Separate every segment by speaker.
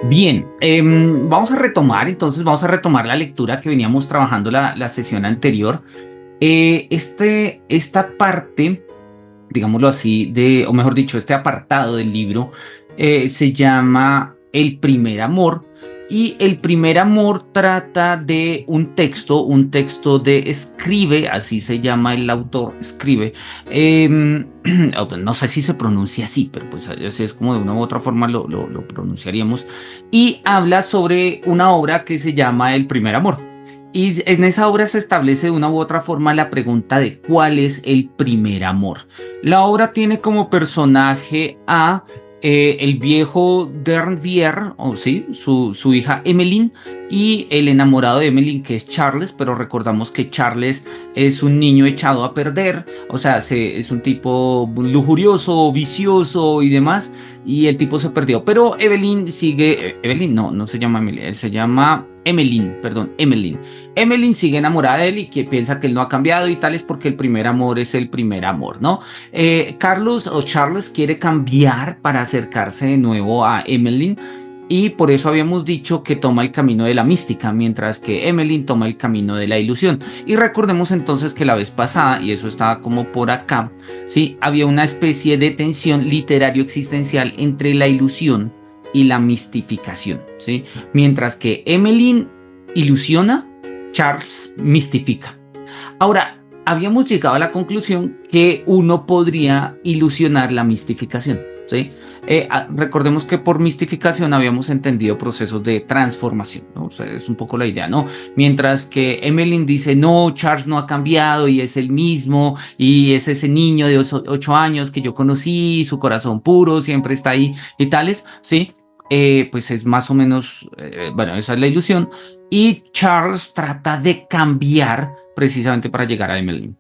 Speaker 1: Bien, vamos a retomar, entonces vamos a retomar la lectura que veníamos trabajando la sesión anterior. Esta parte, digámoslo así, o mejor dicho, este apartado del libro se llama El primer amor. Y el primer amor trata de un texto de Escribe, así se llama el autor, Escribe. No sé si se pronuncia así, pero pues así es como de una u otra forma lo pronunciaríamos. Y habla sobre una obra que se llama El primer amor. Y en esa obra se establece de una u otra forma la pregunta de cuál es el primer amor. La obra tiene como personaje a el viejo Dernier, o sí, su hija Emmeline, y el enamorado de Emmeline, que es Charles, pero recordamos que Charles es un niño echado a perder, o sea, es un tipo lujurioso, vicioso y demás, y el tipo se perdió. Pero Evelyn sigue, Evelyn no se llama Emmeline, se llama Emmeline, perdón, Emmeline. Emmeline sigue enamorada de él y que piensa que él no ha cambiado y tal es porque el primer amor es el primer amor, ¿no? Carlos o Charles quiere cambiar para acercarse de nuevo a Emmeline y por eso habíamos dicho que toma el camino de la mística, mientras que Emmeline toma el camino de la ilusión. Y recordemos entonces que la vez pasada, y eso estaba como por acá, ¿sí? Había una especie de tensión literario-existencial entre la ilusión y la mistificación, ¿sí? Mientras que Emmeline ilusiona, Charles mistifica. Ahora, habíamos llegado a la conclusión que uno podría ilusionar la mistificación, ¿sí? Recordemos que por mistificación habíamos entendido procesos de transformación, ¿no? O sea, es un poco la idea, ¿no? Mientras que Emmeline dice, no, Charles no ha cambiado y es el mismo, y es ese niño de 8 años que yo conocí, su corazón puro siempre está ahí y tales, ¿sí? Pues es más o menos, bueno, esa es la ilusión. Y Charles trata de cambiar precisamente para llegar a Emmeline.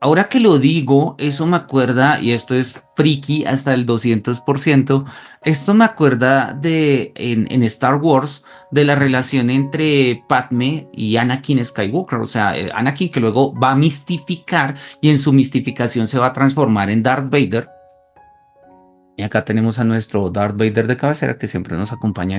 Speaker 1: Ahora que lo digo, eso me acuerda, y esto es friki hasta el 200%, esto me acuerda en Star Wars, de la relación entre Padme y Anakin Skywalker, o sea, Anakin que luego va a mistificar y en su mistificación se va a transformar en Darth Vader. Y acá tenemos a nuestro Darth Vader de cabecera que siempre nos acompaña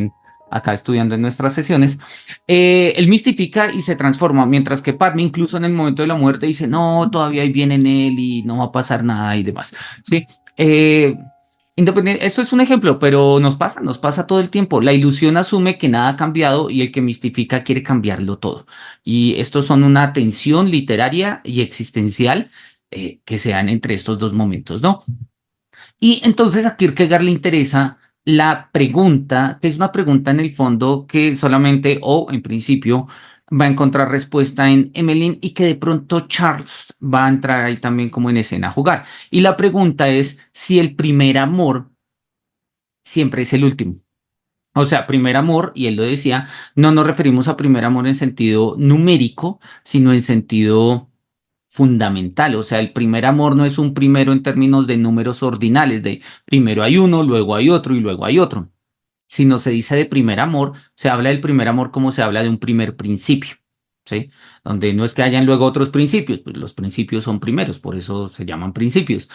Speaker 1: acá estudiando en nuestras sesiones. Él mistifica y se transforma, mientras que Padme incluso en el momento de la muerte dice, no, todavía hay bien en él y no va a pasar nada y demás. ¿Sí? Esto es un ejemplo, pero nos pasa todo el tiempo. La ilusión asume que nada ha cambiado y el que mistifica quiere cambiarlo todo. Y estos son una tensión literaria y existencial que se dan entre estos dos momentos, ¿no? Y entonces a Kierkegaard le interesa la pregunta, que es una pregunta en el fondo que solamente o en principio va a encontrar respuesta en Emmeline y que de pronto Charles va a entrar ahí también como en escena a jugar. Y la pregunta es si el primer amor siempre es el último. O sea, primer amor, y él lo decía, no nos referimos a primer amor en sentido numérico, sino en sentido fundamental. O sea, el primer amor no es un primero en términos de números ordinales, de primero hay uno, luego hay otro y luego hay otro. Sino se dice de primer amor, se habla del primer amor como se habla de un primer principio, ¿sí? Donde no es que hayan luego otros principios, pues los principios son primeros, por eso se llaman principios,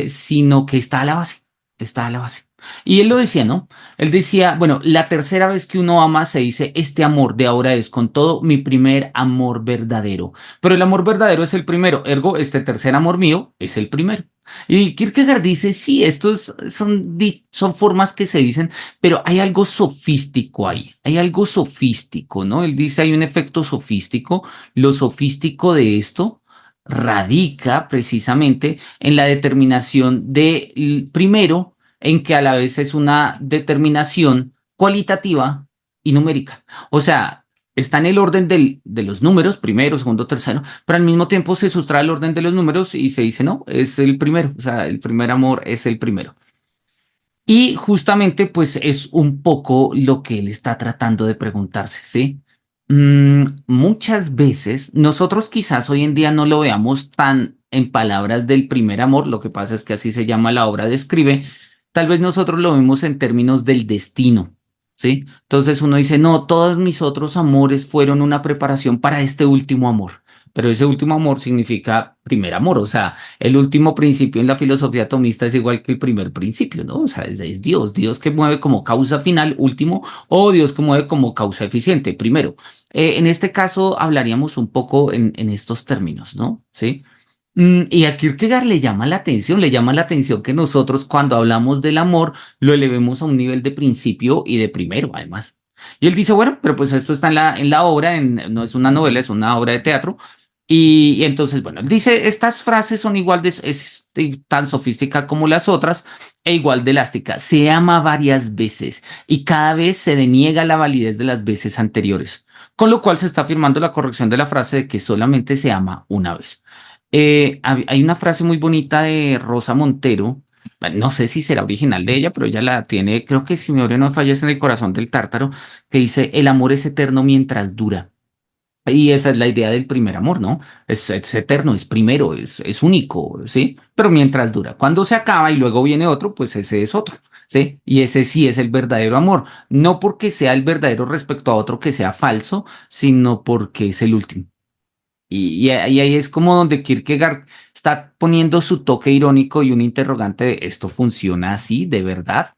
Speaker 1: sino que está a la base, está a la base. Y él lo decía, ¿no? Él decía, bueno, la tercera vez que uno ama se dice, este amor de ahora es con todo mi primer amor verdadero. Pero el amor verdadero es el primero, ergo, este tercer amor mío es el primero. Y Kierkegaard dice, sí, estos son formas que se dicen, pero hay algo sofístico ahí, hay algo sofístico, ¿no? Él dice, hay un efecto sofístico. Lo sofístico de esto radica precisamente en la determinación de, primero, en que a la vez es una determinación cualitativa y numérica. O sea, está en el orden de los números, primero, segundo, tercero, pero al mismo tiempo se sustrae el orden de los números y se dice, no, es el primero, o sea, el primer amor es el primero. Y justamente, pues es un poco lo que él está tratando de preguntarse, ¿sí? Muchas veces, nosotros quizás hoy en día no lo veamos tan en palabras del primer amor, lo que pasa es que así se llama la obra de Escribe, tal vez nosotros lo vemos en términos del destino, ¿sí? Entonces uno dice, no, todos mis otros amores fueron una preparación para este último amor. pero ese último amor significa primer amor, o sea, el último principio en la filosofía tomista es igual que el primer principio, ¿no? O sea, es Dios, Dios que mueve como causa final, último, o Dios que mueve como causa eficiente, primero. En este caso hablaríamos un poco en estos términos, ¿no? ¿Sí? Y a Kierkegaard le llama la atención que nosotros cuando hablamos del amor lo elevemos a un nivel de principio y de primero, además. Y él dice, bueno, pero pues esto está en la obra, no es una novela, es una obra de teatro. Y entonces, bueno, él dice, estas frases son igual tan sofística como las otras e igual de elástica. Se ama varias veces y cada vez se deniega la validez de las veces anteriores, con lo cual se está afirmando la corrección de la frase de que solamente se ama una vez. Hay una frase muy bonita de Rosa Montero, no sé si será original de ella, pero ella la tiene, creo que si mi memoria no me falla, es en El corazón del tártaro, que dice, el amor es eterno mientras dura. Y esa es la idea del primer amor, ¿no? Es eterno, es primero, es único, ¿sí? Pero mientras dura. Cuando se acaba y luego viene otro, pues ese es otro, ¿sí? Y ese sí es el verdadero amor. No porque sea el verdadero respecto a otro que sea falso, sino porque es el último. Y ahí es como donde Kierkegaard está poniendo su toque irónico y un interrogante de ¿esto funciona así de verdad?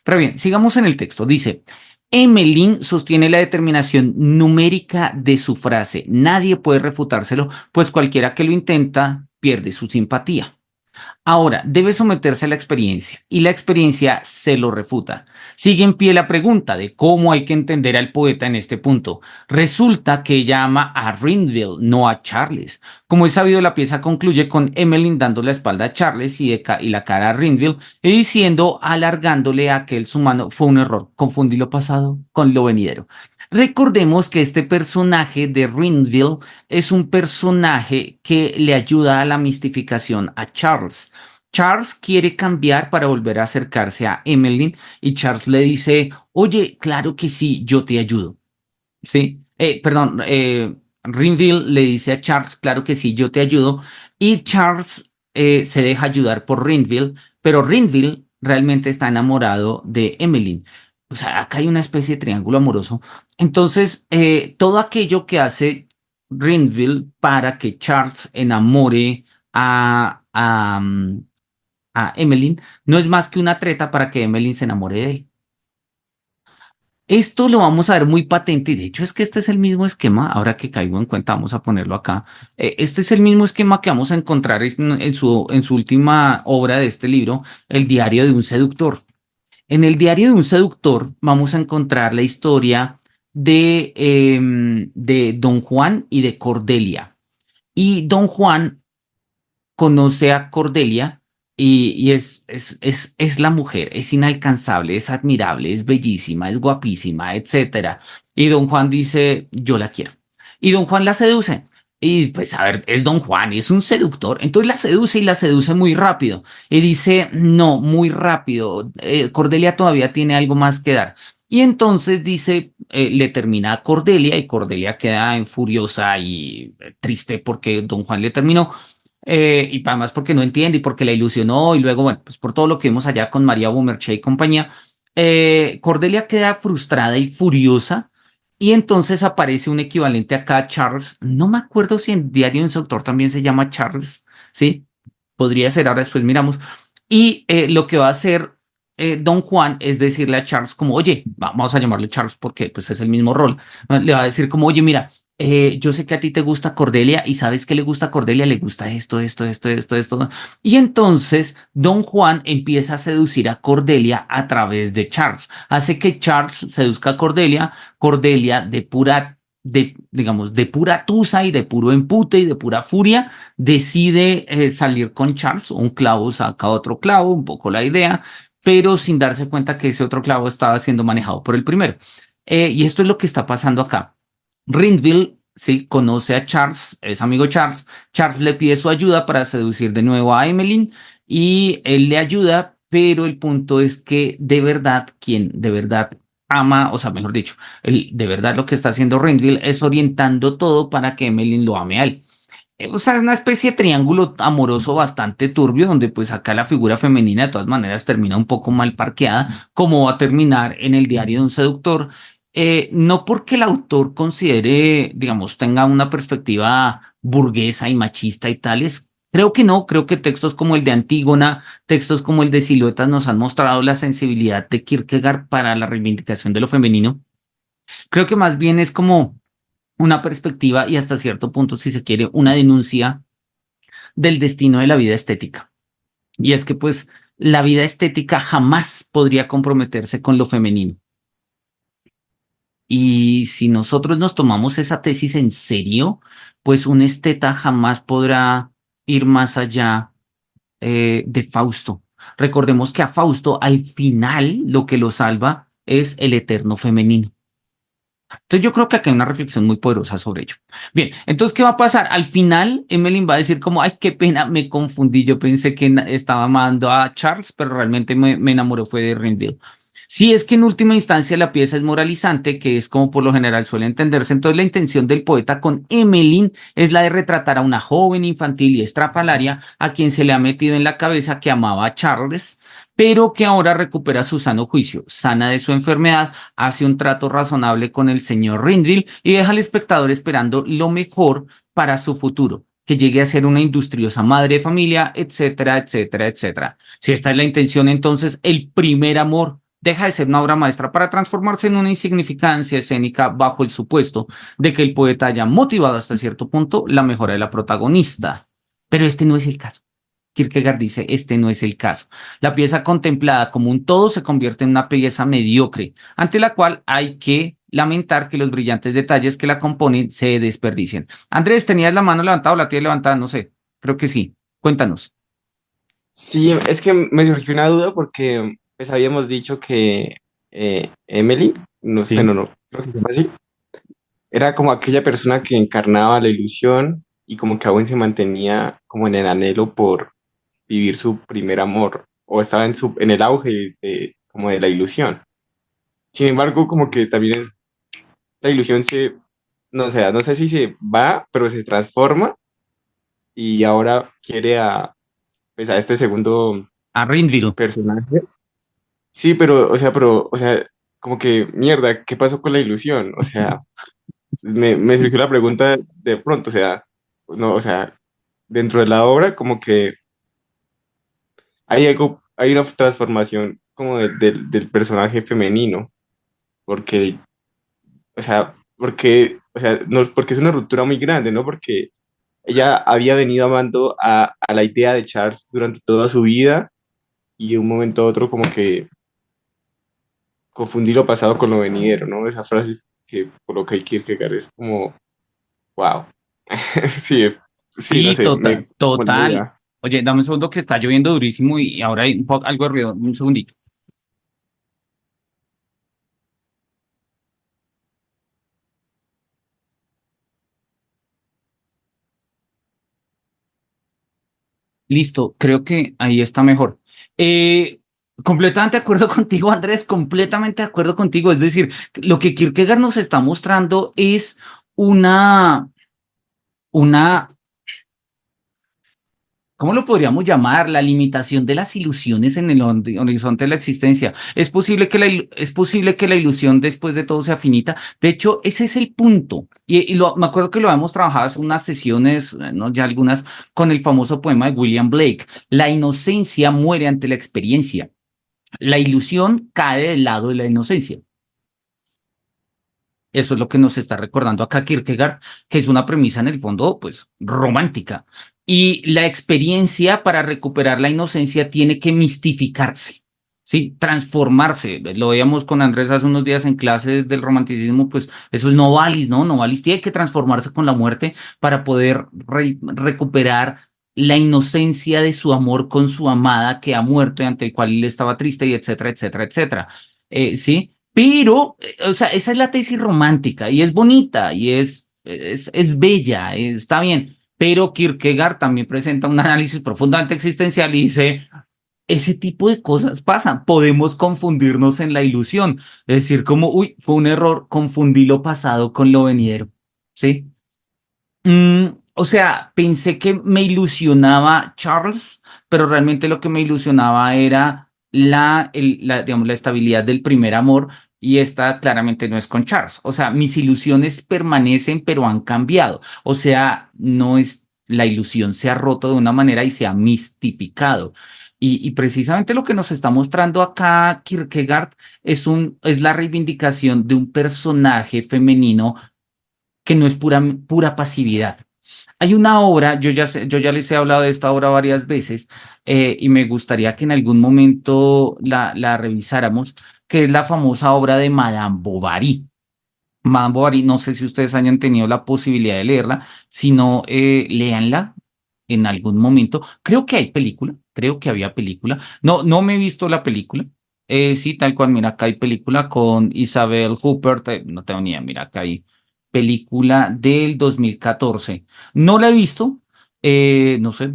Speaker 1: Pero bien, sigamos en el texto. Dice, Emmeline sostiene la determinación numérica de su frase. Nadie puede refutárselo, pues cualquiera que lo intenta pierde su simpatía. Ahora, debe someterse a la experiencia y la experiencia se lo refuta. Sigue en pie la pregunta de cómo hay que entender al poeta en este punto. Resulta que ella ama a Rinville, no a Charles. Como es sabido, la pieza concluye con Emmeline dando la espalda a Charles y la cara a Rinville y diciendo, alargándole a aquel su mano, fue un error, confundí lo pasado con lo venidero. Recordemos que este personaje de Rinville es un personaje que le ayuda a la mistificación a Charles. Charles quiere cambiar para volver a acercarse a Emmeline y Charles le dice, oye, claro que sí, yo te ayudo. Sí, perdón, Rinville le dice a Charles, claro que sí, yo te ayudo. Y Charles se deja ayudar por Rinville, pero Rinville realmente está enamorado de Emmeline. O sea, acá hay una especie de triángulo amoroso. Entonces, todo aquello que hace Rinville para que Charles enamore a Emmeline no es más que una treta para que Emmeline se enamore de él. Esto lo vamos a ver muy patente y de hecho es que este es el mismo esquema, ahora que caigo en cuenta, vamos a ponerlo acá. Este es el mismo esquema que vamos a encontrar en su última obra de este libro, El diario de un seductor. En el diario de un seductor vamos a encontrar la historia de Don Juan y de Cordelia. Y Don Juan conoce a Cordelia y es la mujer, es inalcanzable, es admirable, es bellísima, es guapísima, etcétera. Y don Juan dice, yo la quiero. Y don Juan la seduce. Y pues a ver, es don Juan, es un seductor. Entonces la seduce y la seduce muy rápido. Y dice, no, muy rápido. Cordelia todavía tiene algo más que dar. Y entonces dice, le termina a Cordelia y Cordelia queda furiosa y triste porque don Juan le terminó. Y además porque no entiende y porque la ilusionó y luego, bueno, pues por todo lo que vimos allá con María Beaumarchais y compañía, Cordelia queda frustrada y furiosa y entonces aparece un equivalente acá, Charles, no me acuerdo si en Diario de un Autor también se llama Charles, ¿sí? Podría ser, ahora después miramos. Y lo que va a hacer Don Juan es decirle a Charles como, oye, vamos a llamarle Charles porque pues es el mismo rol, le va a decir como, oye, mira, yo sé que a ti te gusta Cordelia y sabes que le gusta a Cordelia, le gusta esto. Y entonces Don Juan empieza a seducir a Cordelia a través de Charles. Hace que Charles seduzca a Cordelia, Cordelia digamos, de pura tusa y de puro empute y de pura furia, decide salir con Charles. Un clavo saca otro clavo, un poco la idea, pero sin darse cuenta que ese otro clavo estaba siendo manejado por el primero. Y esto es lo que está pasando acá. Rindville, sí, conoce a Charles, es amigo de Charles. Charles le pide su ayuda para seducir de nuevo a Emmeline y él le ayuda, pero el punto es que de verdad, quien de verdad ama, o sea, mejor dicho, de verdad lo que está haciendo Rindville es orientando todo para que Emmeline lo ame a él. O sea, es una especie de triángulo amoroso bastante turbio, donde pues acá la figura femenina de todas maneras termina un poco mal parqueada, como va a terminar en el diario de un seductor. no porque el autor considere, digamos, tenga una perspectiva burguesa y machista y tales. Creo que no, creo que textos como el de Antígona, textos como el de Siluetas nos han mostrado la sensibilidad de Kierkegaard para la reivindicación de lo femenino. Creo que más bien es como una perspectiva y hasta cierto punto, si se quiere, una denuncia del destino de la vida estética. Y es que pues la vida estética jamás podría comprometerse con lo femenino. Y si nosotros nos tomamos esa tesis en serio, pues un esteta jamás podrá ir más allá de Fausto. Recordemos que a Fausto al final lo que lo salva es el eterno femenino. Entonces yo creo que acá hay una reflexión muy poderosa sobre ello. Bien, entonces, ¿qué va a pasar? Al final, Emmeline va a decir como, ay, qué pena, me confundí, yo pensé que estaba amando a Charles, pero realmente me enamoró fue de Renville. Si es que en última instancia la pieza es moralizante, que es como por lo general suele entenderse, entonces la intención del poeta con Emmeline es la de retratar a una joven infantil y estrafalaria a quien se le ha metido en la cabeza que amaba a Charles, pero que ahora recupera su sano juicio, sana de su enfermedad, hace un trato razonable con el señor Rindril y deja al espectador esperando lo mejor para su futuro, que llegue a ser una industriosa madre de familia, etcétera, etcétera, etcétera. Si esta es la intención, entonces el primer amor deja de ser una obra maestra para transformarse en una insignificancia escénica bajo el supuesto de que el poeta haya motivado hasta cierto punto la mejora de la protagonista. Pero este no es el caso. Kierkegaard dice, este no es el caso. La pieza contemplada como un todo se convierte en una pieza mediocre, ante la cual hay que lamentar que los brillantes detalles que la componen se desperdicien. Andrés, ¿tenías la mano levantada o la tienes levantada? No sé, creo que sí. Cuéntanos.
Speaker 2: Sí, es que me surgió una duda porque pues habíamos dicho que Emily, no sé,
Speaker 1: Sí.
Speaker 2: no, creo que se llama así, era como aquella persona que encarnaba la ilusión y como que aún se mantenía como en el anhelo por vivir su primer amor o estaba en el auge como de la ilusión. Sin embargo, como que también es, la ilusión no sé, no sé si se va, pero se transforma y ahora quiere pues a este segundo
Speaker 1: A Rindville.
Speaker 2: personaje. Sí, o sea, como que, mierda, ¿qué pasó con la ilusión? O sea, me surgió la pregunta de pronto, o sea, no, o sea, dentro de la obra, como que hay una transformación como del personaje femenino, porque, o sea, no, porque es una ruptura muy grande, ¿no? Porque ella había venido amando a la idea de Charles durante toda su vida y de un momento a otro como que confundí lo pasado con lo venidero, ¿no? Esa frase que coloca ahí Kierkegaard es como, wow. Sí, sí, no
Speaker 1: Sí,
Speaker 2: sé,
Speaker 1: total,
Speaker 2: como la
Speaker 1: total.
Speaker 2: idea.
Speaker 1: Oye, dame un segundo que está lloviendo durísimo y ahora hay un poco, algo de ruido. Un segundito. Listo, creo que ahí está mejor. Eh, completamente de acuerdo contigo, Andrés, completamente de acuerdo contigo. Es decir, lo que Kierkegaard nos está mostrando es una, una ¿cómo lo podríamos llamar? La limitación de las ilusiones en el horizonte de la existencia. Es posible que la ilusión después de todo sea finita. De hecho, ese es el punto. Me acuerdo que lo hemos trabajado hace unas sesiones, ¿no? Ya algunas, con el famoso poema de William Blake. La inocencia muere ante la experiencia. La ilusión cae del lado de la inocencia. Eso es lo que nos está recordando acá Kierkegaard, que es una premisa en el fondo, pues, romántica. Y la experiencia para recuperar la inocencia tiene que mistificarse, ¿sí? Transformarse. Lo veíamos con Andrés hace unos días en clases del romanticismo, pues eso es Novalis, ¿no? Novalis tiene que transformarse con la muerte para poder recuperar la inocencia de su amor con su amada que ha muerto y ante el cual él estaba triste y etcétera, etcétera, etcétera. ¿Sí? Pero, o sea, esa es la tesis romántica y es bonita y es bella, está bien. Pero Kierkegaard también presenta un análisis profundamente existencial y dice, ese tipo de cosas pasan, podemos confundirnos en la ilusión, es decir, como, uy, fue un error, confundí lo pasado con lo venidero, ¿sí? O sea, pensé que me ilusionaba Charles, pero realmente lo que me ilusionaba era digamos, la estabilidad del primer amor y esta claramente no es con Charles. O sea, mis ilusiones permanecen, pero han cambiado. O sea, no es, la ilusión se ha roto de una manera y se ha mistificado. Y precisamente lo que nos está mostrando acá Kierkegaard es la reivindicación de un personaje femenino que no es pura pasividad. Hay una obra, yo ya les he hablado de esta obra varias veces, y me gustaría que en algún momento la revisáramos, que es la famosa obra de Madame Bovary. Madame Bovary, no sé si ustedes hayan tenido la posibilidad de leerla, si no, léanla en algún momento. Creo que hay película, creo que había película. No, no me he visto la película. Sí, tal cual, mira, acá hay película con Isabel Huppert, no tengo ni idea, mira, acá hay película del 2014. No la he visto, no sé,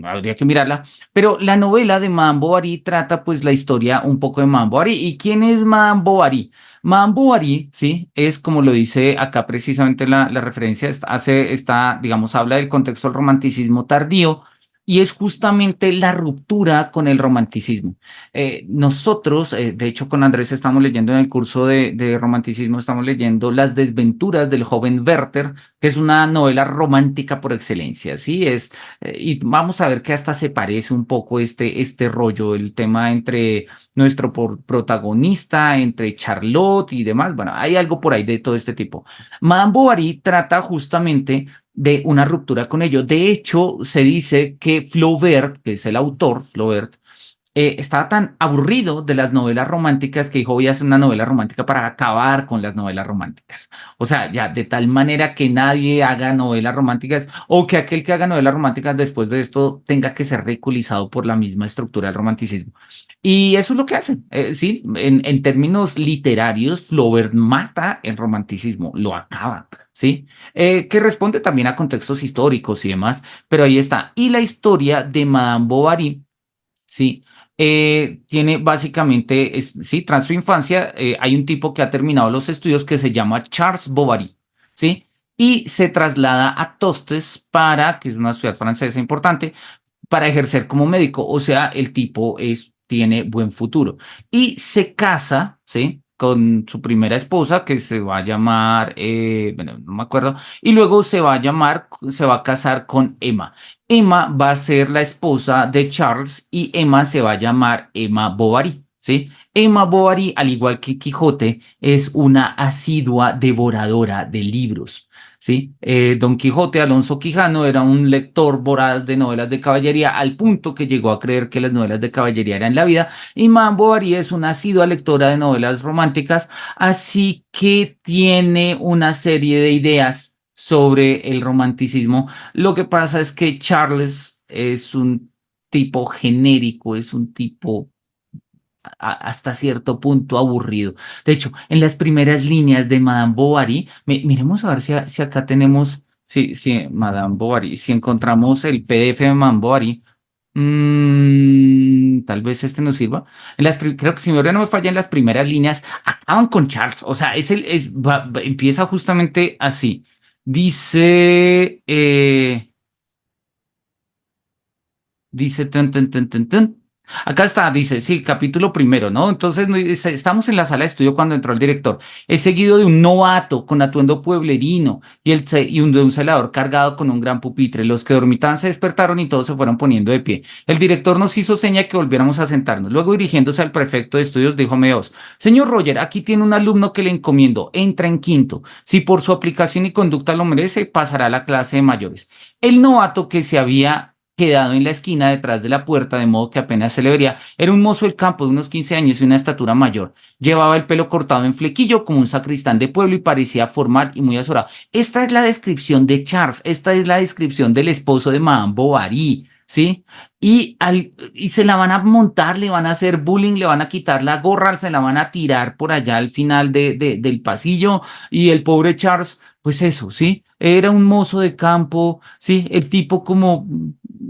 Speaker 1: habría que mirarla, pero la novela de Madame Bovary trata pues la historia un poco de Madame Bovary. ¿Y quién es Madame Bovary? Madame Bovary, sí, es como lo dice acá precisamente la referencia, digamos, habla del contexto del romanticismo tardío y es justamente la ruptura con el romanticismo. Nosotros, de hecho, con Andrés estamos leyendo en el curso de romanticismo, estamos leyendo Las desventuras del joven Werther, que es una novela romántica por excelencia, ¿sí? Y vamos a ver que hasta se parece un poco este rollo, el tema entre nuestro protagonista, entre Charlotte y demás. Bueno, hay algo por ahí de todo este tipo. Madame Bovary trata justamente de una ruptura con ello. De hecho, se dice que Flaubert, que es el autor, Flaubert, estaba tan aburrido de las novelas románticas que dijo, voy a hacer una novela romántica para acabar con las novelas románticas. O sea, ya de tal manera que nadie haga novelas románticas o que aquel que haga novelas románticas después de esto tenga que ser ridiculizado por la misma estructura del romanticismo. Y eso es lo que hacen, sí, en términos literarios, Flaubert mata el romanticismo, lo acaba. ¿Sí? Que responde también a contextos históricos y demás, pero ahí está. Y la historia de Madame Bovary, sí, tiene básicamente, sí, tras su infancia, hay un tipo que ha terminado los estudios que se llama Charles Bovary, ¿sí? Y se traslada a Tostes que es una ciudad francesa importante, para ejercer como médico. O sea, el tipo tiene buen futuro. Y se casa, ¿sí? Con su primera esposa, que se va a llamar, bueno, no me acuerdo, y luego se va a casar con Emma. Emma va a ser la esposa de Charles y Emma se va a llamar Emma Bovary, ¿sí? Emma Bovary, al igual que Quijote, es una asidua devoradora de libros. ¿Sí? Don Quijote Alonso Quijano era un lector voraz de novelas de caballería al punto que llegó a creer que las novelas de caballería eran la vida y Madame Bovary es una asidua lectora de novelas románticas, así que tiene una serie de ideas sobre el romanticismo. Lo que pasa es que Charles es un tipo genérico, es un tipo hasta cierto punto aburrido. De hecho, en las primeras líneas de Madame Bovary, miremos a ver si acá tenemos, si Madame Bovary, si encontramos el PDF de Madame Bovary, tal vez este nos sirva. Creo que si mi memoria no me falla, en las primeras líneas acaban con Charles, o sea, empieza justamente así. Dice, dice, tan, tan, tan, tan, tan. Acá está, dice, sí, capítulo primero, ¿no? Entonces estamos en la sala de estudio cuando entró el director. Es seguido de un novato con atuendo pueblerino de un celador cargado con un gran pupitre. Los que dormitaban se despertaron y todos se fueron poniendo de pie. El director nos hizo seña que volviéramos a sentarnos. Luego, dirigiéndose al prefecto de estudios, dijo a media voz, señor Roger, aquí tiene un alumno que le encomiendo. Entra en quinto. Si por su aplicación y conducta lo merece, pasará a la clase de mayores. El novato que se había quedado en la esquina detrás de la puerta, de modo que apenas se le vería. Era un mozo del campo de unos 15 años y una estatura mayor. Llevaba el pelo cortado en flequillo como un sacristán de pueblo y parecía formal y muy azorado. Esta es la descripción de Charles, esta es la descripción del esposo de Madame Bovary, ¿sí? Y se la van a montar, le van a hacer bullying, le van a quitar la gorra, se la van a tirar por allá al final del pasillo y el pobre Charles, pues eso, ¿sí? Era un mozo de campo, ¿sí? El tipo como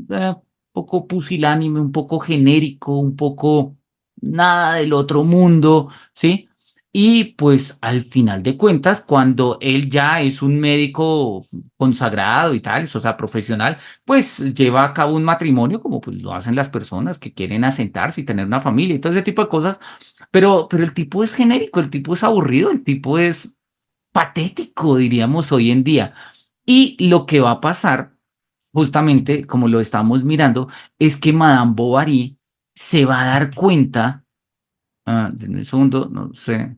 Speaker 1: un poco pusilánime, un poco genérico, un poco nada del otro mundo, ¿sí? Y pues al final de cuentas, cuando él ya es un médico consagrado y tal, o sea, profesional, pues lleva a cabo un matrimonio como pues lo hacen las personas que quieren asentarse y tener una familia y todo ese tipo de cosas, pero el tipo es genérico, el tipo es aburrido, el tipo es patético, diríamos hoy en día. Y lo que va a pasar, justamente como lo estamos mirando, es que Madame Bovary se va a dar cuenta, denme un segundo, no sé.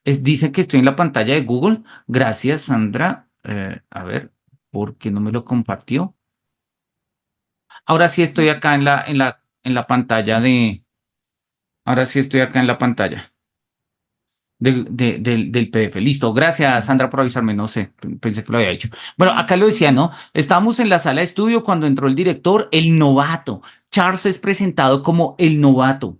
Speaker 1: Dice que estoy en la pantalla de Google. Gracias, Sandra. A ver, ¿por qué no me lo compartió? Ahora sí estoy acá en la pantalla de. Ahora sí estoy acá en la pantalla del PDF. Listo. Gracias, Sandra, por avisarme. No sé, pensé que lo había hecho. Bueno, acá lo decía, ¿no? Estábamos en la sala de estudio cuando entró el director, el novato. Charles es presentado como el novato.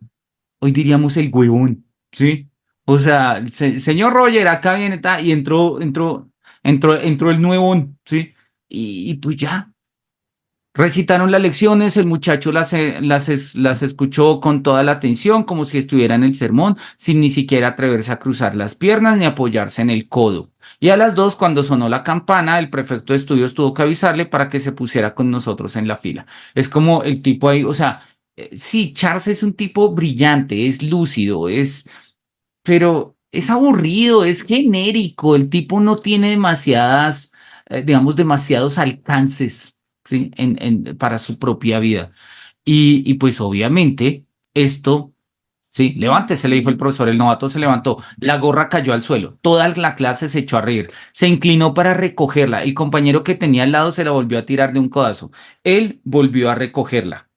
Speaker 1: Hoy diríamos el huevón, ¿sí? O sea, señor Roger, acá viene, y entró el nuevón, ¿sí? Y pues ya, recitaron las lecciones, el muchacho las escuchó con toda la atención, como si estuviera en el sermón, sin ni siquiera atreverse a cruzar las piernas ni apoyarse en el codo. Y a las 2, cuando sonó la campana, el prefecto de estudios tuvo que avisarle para que se pusiera con nosotros en la fila. Es como el tipo ahí, o sea, sí, Charles es un tipo brillante, es lúcido, pero es aburrido, es genérico, el tipo no tiene digamos, demasiados alcances, ¿sí? Para su propia vida. Y pues obviamente esto, sí, levántese, le dijo el profesor, el novato se levantó, la gorra cayó al suelo, toda la clase se echó a reír, se inclinó para recogerla, el compañero que tenía al lado se la volvió a tirar de un codazo, él volvió a recogerla.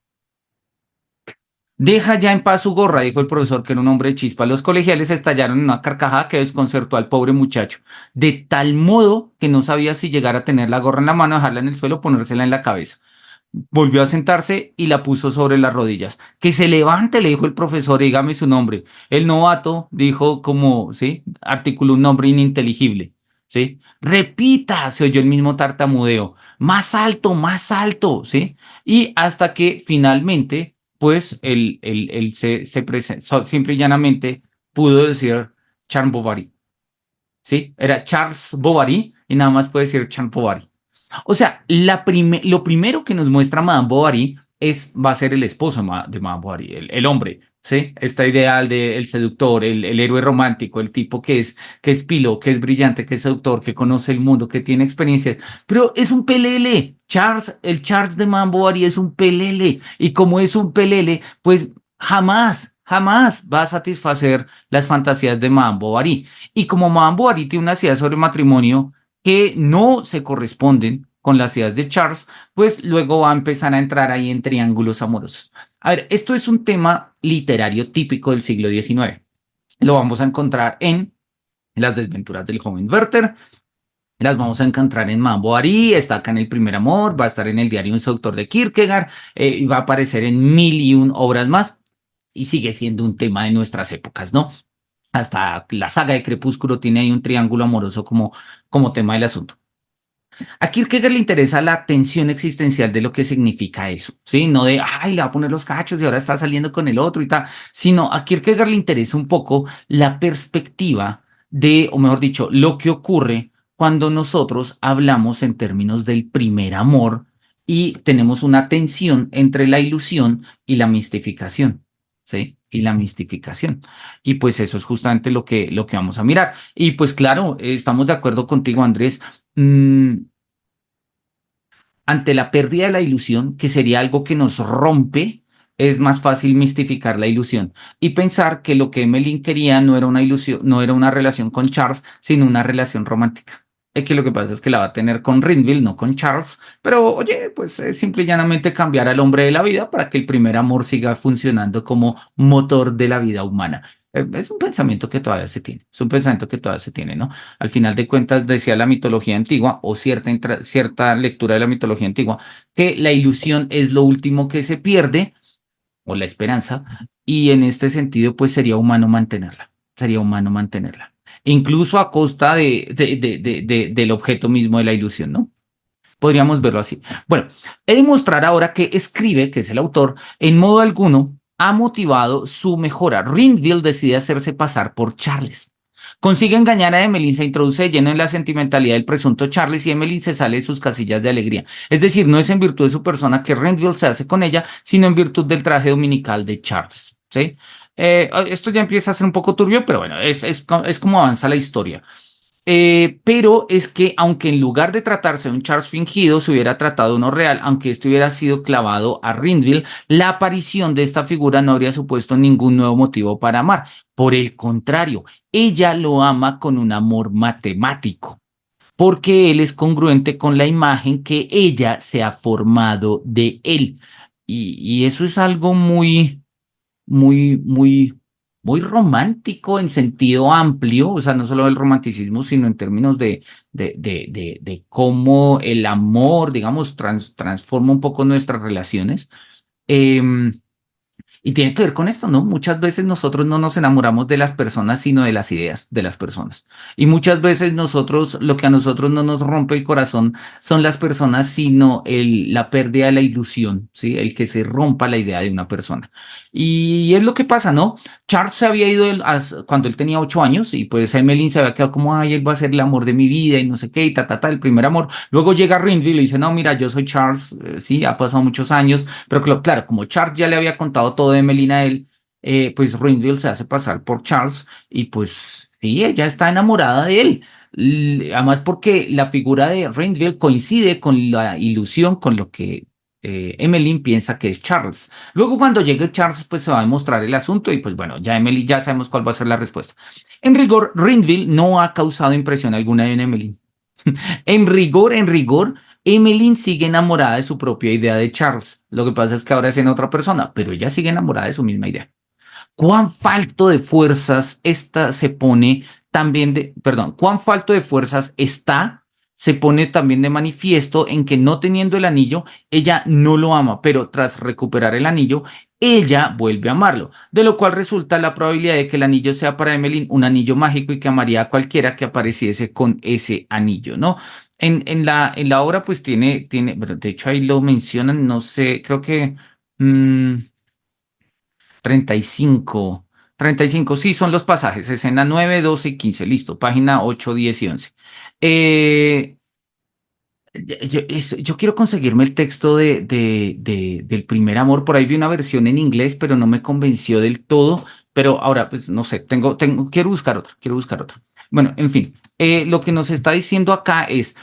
Speaker 1: Deja ya en paz su gorra, dijo el profesor, que era un hombre de chispa. Los colegiales estallaron en una carcajada que desconcertó al pobre muchacho, de tal modo que no sabía si llegar a tener la gorra en la mano, dejarla en el suelo o ponérsela en la cabeza. Volvió a sentarse y la puso sobre las rodillas. Que se levante, le dijo el profesor, dígame su nombre. El novato dijo como, ¿sí? Articuló un nombre ininteligible, ¿sí? Repita, se oyó el mismo tartamudeo. Más alto, ¿sí? Y hasta que finalmente, pues, él se presentó, simple y llanamente pudo decir Charles Bovary, ¿sí? Era Charles Bovary y nada más puede decir Charles Bovary. O sea, lo primero que nos muestra Madame Bovary va a ser el esposo de Madame Bovary, el hombre, ¿sí? Esta ideal del seductor, el héroe romántico, el tipo que es pilo, que es brillante, que es seductor, que conoce el mundo, que tiene experiencias, pero es un pelele. El Charles de Madame Bovary es un pelele. Y como es un pelele, pues jamás va a satisfacer las fantasías de Madame Bovary. Y como Madame Bovary tiene una idea sobre matrimonio, que no se corresponden con las ideas de Charles, pues luego va a empezar a entrar ahí en triángulos amorosos. A ver, esto es un tema literario típico del siglo XIX. Lo vamos a encontrar en Las desventuras del joven Werther, las vamos a encontrar en Madame Bovary, está acá en El primer amor, va a estar en el diario Un seductor de Kierkegaard, y va a aparecer en mil y un obras más, y sigue siendo un tema de nuestras épocas, ¿no? Hasta la saga de Crepúsculo tiene ahí un triángulo amoroso como tema del asunto. A Kierkegaard le interesa la tensión existencial de lo que significa eso, ¿sí? No de, ay, le va a poner los cachos y ahora está saliendo con el otro y tal, sino a Kierkegaard le interesa un poco la perspectiva de, o mejor dicho, lo que ocurre cuando nosotros hablamos en términos del primer amor y tenemos una tensión entre la ilusión y la mistificación, ¿sí? Y la mistificación. Y pues eso es justamente lo que vamos a mirar. Y pues claro, estamos de acuerdo contigo, Andrés. Ante la pérdida de la ilusión, que sería algo que nos rompe, es más fácil mistificar la ilusión y pensar que lo que Emmeline quería no era una ilusión, no era una relación con Charles, sino una relación romántica. Es que lo que pasa es que la va a tener con Rinville, no con Charles, pero oye, pues es simple y llanamente cambiar al hombre de la vida para que el primer amor siga funcionando como motor de la vida humana. Es un pensamiento que todavía se tiene, es un pensamiento que todavía se tiene, ¿no? Al final de cuentas, decía la mitología antigua o cierta lectura de la mitología antigua, que la ilusión es lo último que se pierde, o la esperanza, y en este sentido, pues sería humano mantenerla, incluso a costa del objeto mismo de la ilusión, ¿no? Podríamos verlo así. Bueno, he de mostrar ahora que escribe, que es el autor, en modo alguno ha motivado su mejora. Rinville decide hacerse pasar por Charles. Consigue engañar a Emmeline, se introduce de lleno en la sentimentalidad del presunto Charles y Emmeline se sale de sus casillas de alegría. Es decir, no es en virtud de su persona que Renville se hace con ella, sino en virtud del traje dominical de Charles. ¿Sí? Esto ya empieza a ser un poco turbio, pero bueno, es como avanza la historia. Pero es que aunque en lugar de tratarse de un Charles fingido, se hubiera tratado de uno real, aunque este hubiera sido clavado a Rinville, la aparición de esta figura no habría supuesto ningún nuevo motivo para amar. Por el contrario, ella lo ama con un amor matemático, porque él es congruente con la imagen que ella se ha formado de él. Y eso es algo muy romántico en sentido amplio, o sea, no solo el romanticismo, sino en términos de cómo el amor, digamos, transforma un poco nuestras relaciones. Em, y tiene que ver con esto, ¿no? Muchas veces nosotros no nos enamoramos de las personas, sino de las ideas de las personas. Y muchas veces nosotros, lo que a nosotros no nos rompe el corazón son las personas, sino la pérdida de la ilusión, ¿sí? El que se rompa la idea de una persona. Y es lo que pasa, ¿no? Charles se había ido cuando él tenía 8 años y pues Emmeline se había quedado como, ay, él va a ser el amor de mi vida y no sé qué, y el primer amor. Luego llega Rindy y le dice, no, mira, yo soy Charles, sí, ha pasado muchos años, pero claro, como Charles ya le había contado todo de Emmeline a él, pues Rindy se hace pasar por Charles y pues sí, ella está enamorada de él. Además porque la figura de Rindy coincide con la ilusión, con lo que Emmeline piensa que es Charles. Luego cuando llegue Charles, pues se va a demostrar el asunto y pues bueno, ya Emily ya sabemos cuál va a ser la respuesta. En rigor, Rinville no ha causado impresión alguna en Emmeline. En rigor, Emmeline sigue enamorada de su propia idea de Charles. Lo que pasa es que ahora es en otra persona, pero ella sigue enamorada de su misma idea. Cuán falto de fuerzas esta se pone también cuán falto de fuerzas está, se pone también de manifiesto en que no teniendo el anillo, ella no lo ama, pero tras recuperar el anillo, ella vuelve a amarlo, de lo cual resulta la probabilidad de que el anillo sea para Emmeline un anillo mágico y que amaría a cualquiera que apareciese con ese anillo, ¿no? En la obra, pues bueno, de hecho ahí lo mencionan, no sé, creo que... mmm, 35, 35, sí, son los pasajes, escena 9, 12 y 15, listo, página 8, 10 y 11. Eh, yo quiero conseguirme el texto del primer amor, por ahí vi una versión en inglés, pero no me convenció del todo, pero ahora, pues no sé, quiero buscar otro. Bueno, en fin, lo que nos está diciendo acá es,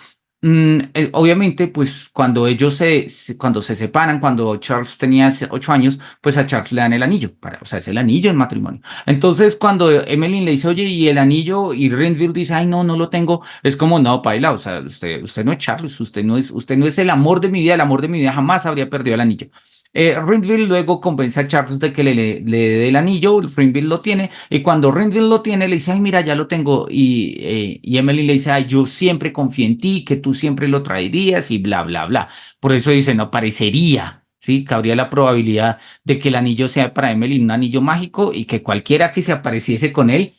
Speaker 1: obviamente, pues cuando se separan, cuando Charles tenía 8 años, pues a Charles le dan el anillo, o sea, es el anillo en matrimonio. Entonces, cuando Emmeline le dice, oye, ¿y el anillo? Y Renville dice, ay, no, no lo tengo. Es como, no, paila, o sea, usted no es Charles, usted no es el amor de mi vida, el amor de mi vida jamás habría perdido el anillo. Renville luego convence a Charles de que le dé el anillo, Renville lo tiene, y cuando Renville lo tiene, le dice, ay, mira, ya lo tengo, y Emily le dice, ay, yo siempre confié en ti, que tú siempre lo traerías, y bla, bla, bla. Por eso dice, no, parecería, ¿sí? Cabría la probabilidad de que el anillo sea para Emily un anillo mágico y que cualquiera que se apareciese con él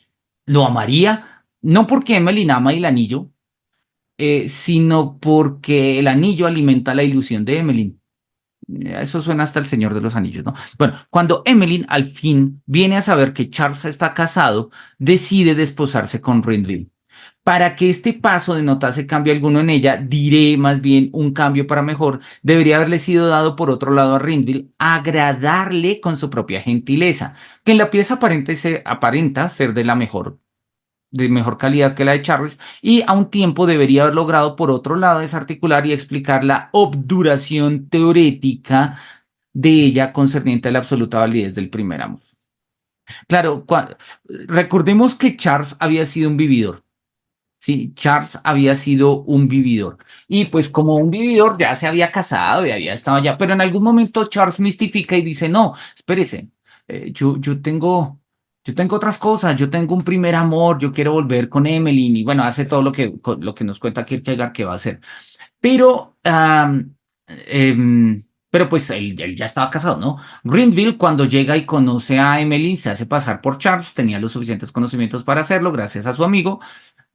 Speaker 1: lo amaría, no porque Emily ama el anillo, sino porque el anillo alimenta la ilusión de Emily. Eso suena hasta el Señor de los Anillos, ¿no? Bueno, cuando Emmeline al fin viene a saber que Charles está casado, decide desposarse con Renville. Para que este paso denotase cambio alguno en ella, diré más bien un cambio para mejor, debería haberle sido dado por otro lado a Renville, agradarle con su propia gentileza, que en la pieza aparenta ser de mejor calidad que la de Charles, y a un tiempo debería haber logrado, por otro lado, desarticular y explicar la obduración teorética de ella concerniente a la absoluta validez del primer amor. Claro, recordemos que Charles había sido un vividor. Sí, Charles había sido un vividor. Y pues como un vividor ya se había casado y había estado allá, pero en algún momento Charles mistifica y dice, no, espérese, yo tengo otras cosas, yo tengo un primer amor, yo quiero volver con Emmeline y bueno, hace todo lo que nos cuenta Kierkegaard que va a hacer. Pero, pero pues él ya estaba casado, ¿no? Greenville cuando llega y conoce a Emmeline se hace pasar por Charles, tenía los suficientes conocimientos para hacerlo gracias a su amigo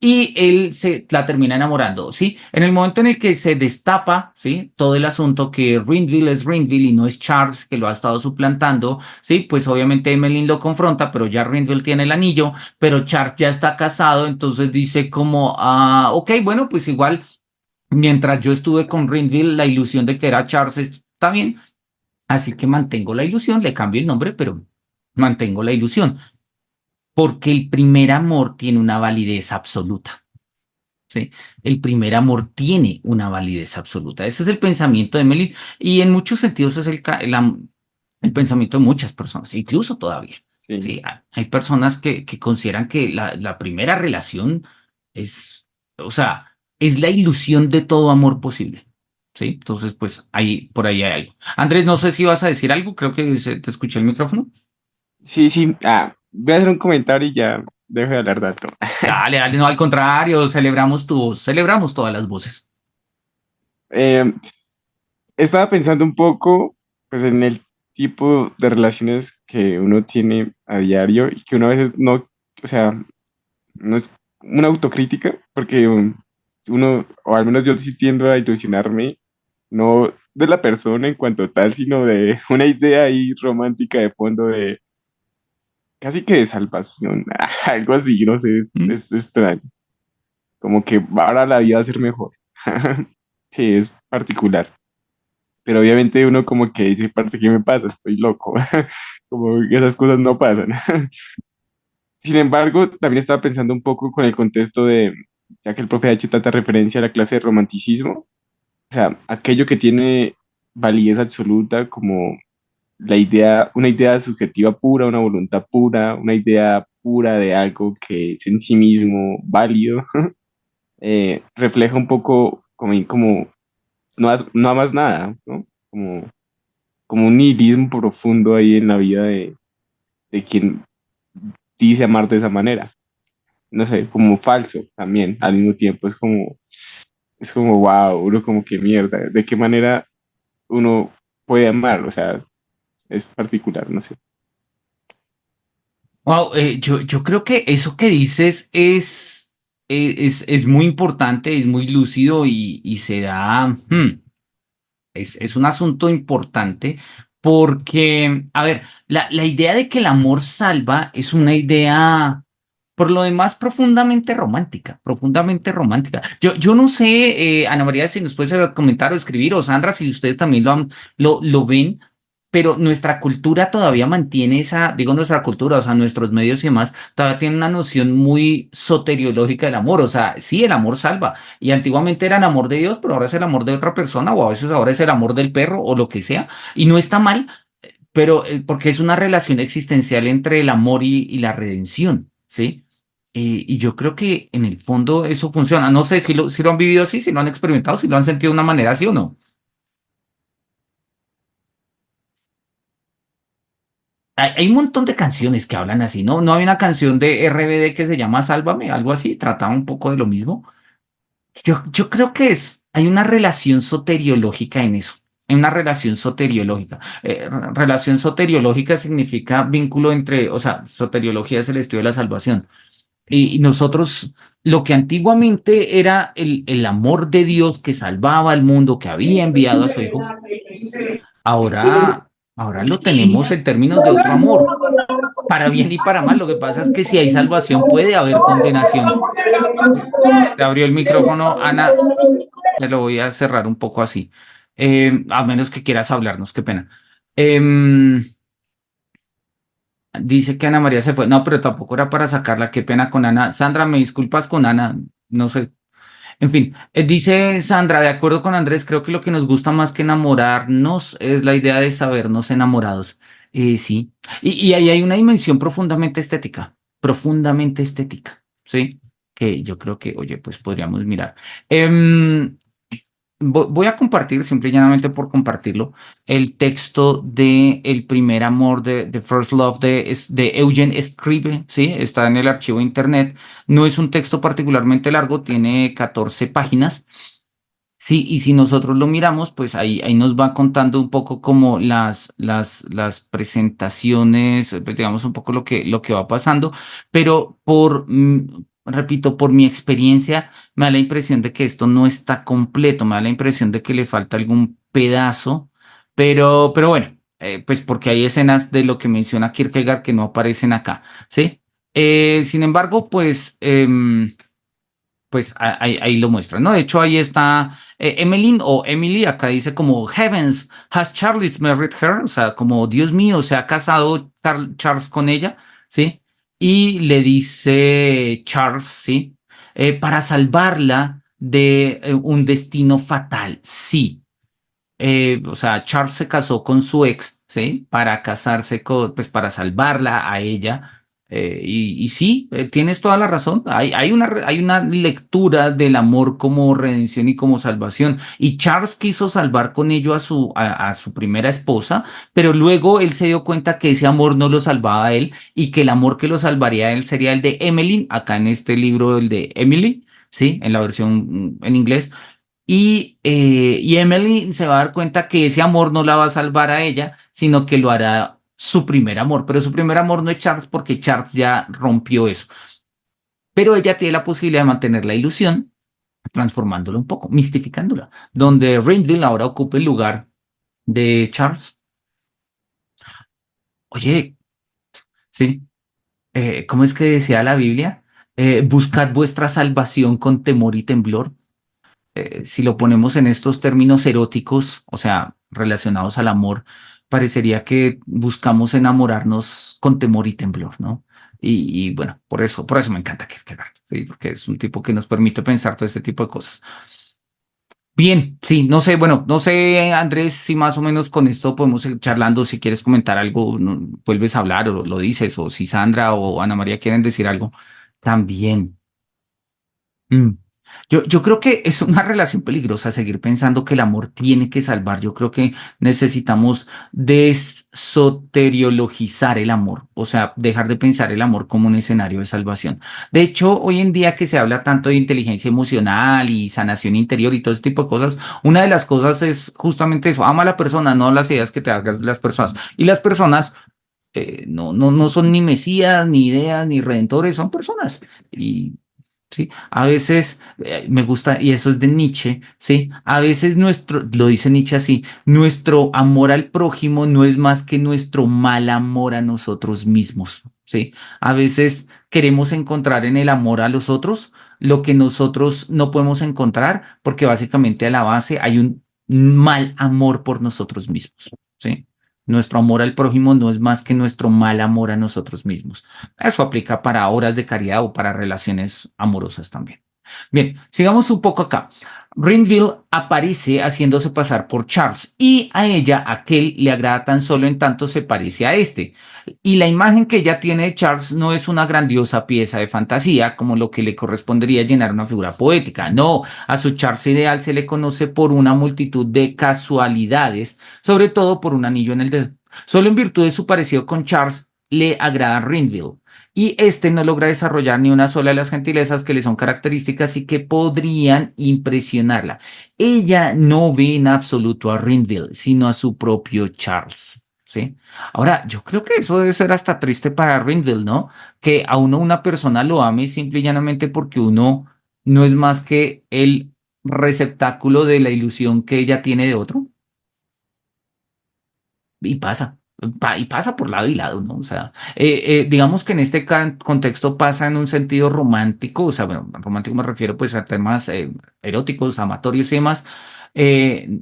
Speaker 1: y él se la termina enamorando, ¿sí? En el momento en el que se destapa, ¿sí? Todo el asunto que Rinville es Rinville y no es Charles que lo ha estado suplantando, ¿sí? Pues obviamente Emmeline lo confronta, pero ya Rinville tiene el anillo, pero Charles ya está casado, entonces dice como, ok, bueno, pues igual, mientras yo estuve con Rinville, la ilusión de que era Charles está bien, así que mantengo la ilusión, le cambio el nombre, pero mantengo la ilusión, porque el primer amor tiene una validez absoluta. ¿Sí? El primer amor tiene una validez absoluta. Ese es el pensamiento de Emily y en muchos sentidos es el pensamiento de muchas personas, incluso todavía.
Speaker 2: Sí,
Speaker 1: ¿Sí? Hay personas que consideran que la primera relación es, o sea, es la ilusión de todo amor posible. ¿Sí? Entonces, pues ahí, por ahí hay algo. Andrés, no sé si vas a decir algo, creo que te escuché el micrófono.
Speaker 2: sí, sí. Voy a hacer un comentario y ya dejo de hablar dato.
Speaker 1: Dale, dale, no, al contrario, celebramos tu voz, celebramos todas las voces.
Speaker 2: Eh, Estaba pensando un poco, pues, en el tipo de relaciones que uno tiene a diario y que uno a veces no, o sea, no es una autocrítica, porque uno, o al menos yo sí tiendo a ilusionarme, no de la persona en cuanto tal, sino de una idea ahí romántica de fondo de casi que de salvación, algo así, no sé,
Speaker 1: ¿Mm?
Speaker 2: es extraño, como que ahora la vida va a ser mejor. Sí, es particular. Pero obviamente uno como que dice, parce, ¿qué me pasa? Estoy loco. Como que esas cosas no pasan. Sin embargo, también estaba pensando un poco con el contexto de, ya que el profe ha hecho tanta referencia a la clase de romanticismo, o sea, aquello que tiene validez absoluta como la idea, una idea subjetiva pura, una voluntad pura, una idea pura de algo que es en sí mismo válido, refleja un poco como no amas nada, ¿no? Como un nihilismo profundo ahí en la vida de quien dice amar de esa manera. No sé, como falso también, al mismo tiempo. Es como, wow, uno como que mierda, ¿de qué manera uno puede amar? O sea, es particular, no sé.
Speaker 1: Wow, yo creo que eso que dices es muy importante, es muy lúcido y se da, es un asunto importante porque, a ver, la idea de que el amor salva es una idea, por lo demás, profundamente romántica, profundamente romántica. Yo no sé, Ana María, si nos puedes comentar o escribir, o Sandra, si ustedes también lo ven, pero nuestra cultura todavía mantiene esa, digo nuestra cultura, o sea, nuestros medios y demás, todavía tienen una noción muy soteriológica del amor, o sea, sí, el amor salva, y antiguamente era el amor de Dios, pero ahora es el amor de otra persona, o a veces ahora es el amor del perro, o lo que sea, y no está mal, pero porque es una relación existencial entre el amor y la redención, ¿sí? Y yo creo que en el fondo eso funciona. No sé si lo han vivido así, si lo han experimentado, si lo han sentido de una manera así o no. Hay un montón de canciones que hablan así, ¿no? No hay una canción de RBD que se llama Sálvame, algo así, trataba un poco de lo mismo. Yo creo que hay una relación soteriológica en eso. Hay una relación soteriológica. Relación soteriológica significa vínculo entre, o sea, soteriología es el estudio de la salvación. Y nosotros, lo que antiguamente era el amor de Dios que salvaba al mundo, que había enviado a su Hijo, ahora lo tenemos en términos de otro amor, para bien y para mal. Lo que pasa es que si hay salvación, puede haber condenación. Te abrió el micrófono, Ana, te lo voy a cerrar un poco así. A menos que quieras hablarnos, qué pena. Em, Dice que Ana María se fue. No, pero tampoco era para sacarla, qué pena con Ana. Sandra, me disculpas con Ana, no sé. En fin, dice Sandra, de acuerdo con Andrés, creo que lo que nos gusta más que enamorarnos es la idea de sabernos enamorados. Sí, y ahí hay una dimensión profundamente estética, ¿sí? Que yo creo que, oye, pues podríamos mirar. Em, Voy a compartir, simple y llanamente por compartirlo, el texto de El primer amor de First Love de Eugen Scribe, ¿sí? Está en el archivo de internet. No es un texto particularmente largo, tiene 14 páginas. Sí, y si nosotros lo miramos, pues ahí nos va contando un poco como las presentaciones, pues digamos un poco lo que va pasando, pero repito, por mi experiencia, me da la impresión de que esto no está completo, me da la impresión de que le falta algún pedazo, pero bueno, pues porque hay escenas de lo que menciona Kierkegaard que no aparecen acá, ¿sí? Sin embargo, pues ahí lo muestra, ¿no? De hecho, ahí está Emmeline o Emily, acá dice como Heavens, has Charles married her? O sea, como Dios mío, se ha casado Charles con ella, ¿sí? Y le dice Charles, ¿sí? Para salvarla de un destino fatal, sí. O sea, Charles se casó con su ex, ¿sí? Para casarse con, pues para salvarla a ella. Y sí, tienes toda la razón. Hay una lectura del amor como redención y como salvación. Y Charles quiso salvar con ello a su primera esposa, pero luego él se dio cuenta que ese amor no lo salvaba a él y que el amor que lo salvaría a él sería el de Emmeline, acá en este libro, el de Emily, ¿sí? En la versión en inglés. Y Emily se va a dar cuenta que ese amor no la va a salvar a ella, sino que lo hará su primer amor. Pero su primer amor no es Charles porque Charles ya rompió eso. Pero ella tiene la posibilidad de mantener la ilusión, transformándola un poco, mistificándola, donde Rindle ahora ocupe el lugar de Charles. Oye, sí, ¿cómo es que decía la Biblia? Buscad vuestra salvación con temor y temblor. Si lo ponemos en estos términos eróticos, o sea, relacionados al amor, parecería que buscamos enamorarnos con temor y temblor, ¿no? Y bueno, por eso me encanta Kierkegaard, ¿sí? Porque es un tipo que nos permite pensar todo este tipo de cosas. Bien, sí, no sé, bueno, no sé, Andrés, si más o menos con esto podemos ir charlando, si quieres comentar algo, vuelves a hablar o lo dices, o si Sandra o Ana María quieren decir algo, también. Mm. Yo creo que es una relación peligrosa seguir pensando que el amor tiene que salvar. Yo creo que necesitamos desoteriologizar el amor, o sea, dejar de pensar el amor como un escenario de salvación. De hecho, hoy en día que se habla tanto de inteligencia emocional y sanación interior y todo ese tipo de cosas, una de las cosas es justamente eso, ama a la persona, no las ideas que te hagas de las personas. Y las personas no son ni mesías, ni ideas, ni redentores, son personas. Y ¿sí? A veces me gusta, y eso es de Nietzsche, ¿sí? A veces lo dice Nietzsche así, nuestro amor al prójimo no es más que nuestro mal amor a nosotros mismos, ¿sí? A veces queremos encontrar en el amor a los otros lo que nosotros no podemos encontrar, porque básicamente a la base hay un mal amor por nosotros mismos, ¿sí? Nuestro amor al prójimo no es más que nuestro mal amor a nosotros mismos. Eso aplica para obras de caridad o para relaciones amorosas también. Bien, sigamos un poco acá. Grenville aparece haciéndose pasar por Charles y a ella aquel le agrada tan solo en tanto se parece a este. Y la imagen que ella tiene de Charles no es una grandiosa pieza de fantasía como lo que le correspondería llenar una figura poética. No, a su Charles ideal se le conoce por una multitud de casualidades, sobre todo por un anillo en el dedo. Solo en virtud de su parecido con Charles le agrada Grenville y este no logra desarrollar ni una sola de las gentilezas que le son características y que podrían impresionarla. Ella no ve en absoluto a Rindle, sino a su propio Charles. ¿Sí? Ahora, yo creo que eso debe ser hasta triste para Rindle, ¿no? Que a uno una persona lo ame simple y llanamente porque uno no es más que el receptáculo de la ilusión que ella tiene de otro. Y pasa, y pasa por lado y lado, ¿no? O sea, digamos que en este contexto pasa en un sentido romántico, o sea, bueno, romántico me refiero pues a temas eróticos, amatorios y demás. Eh,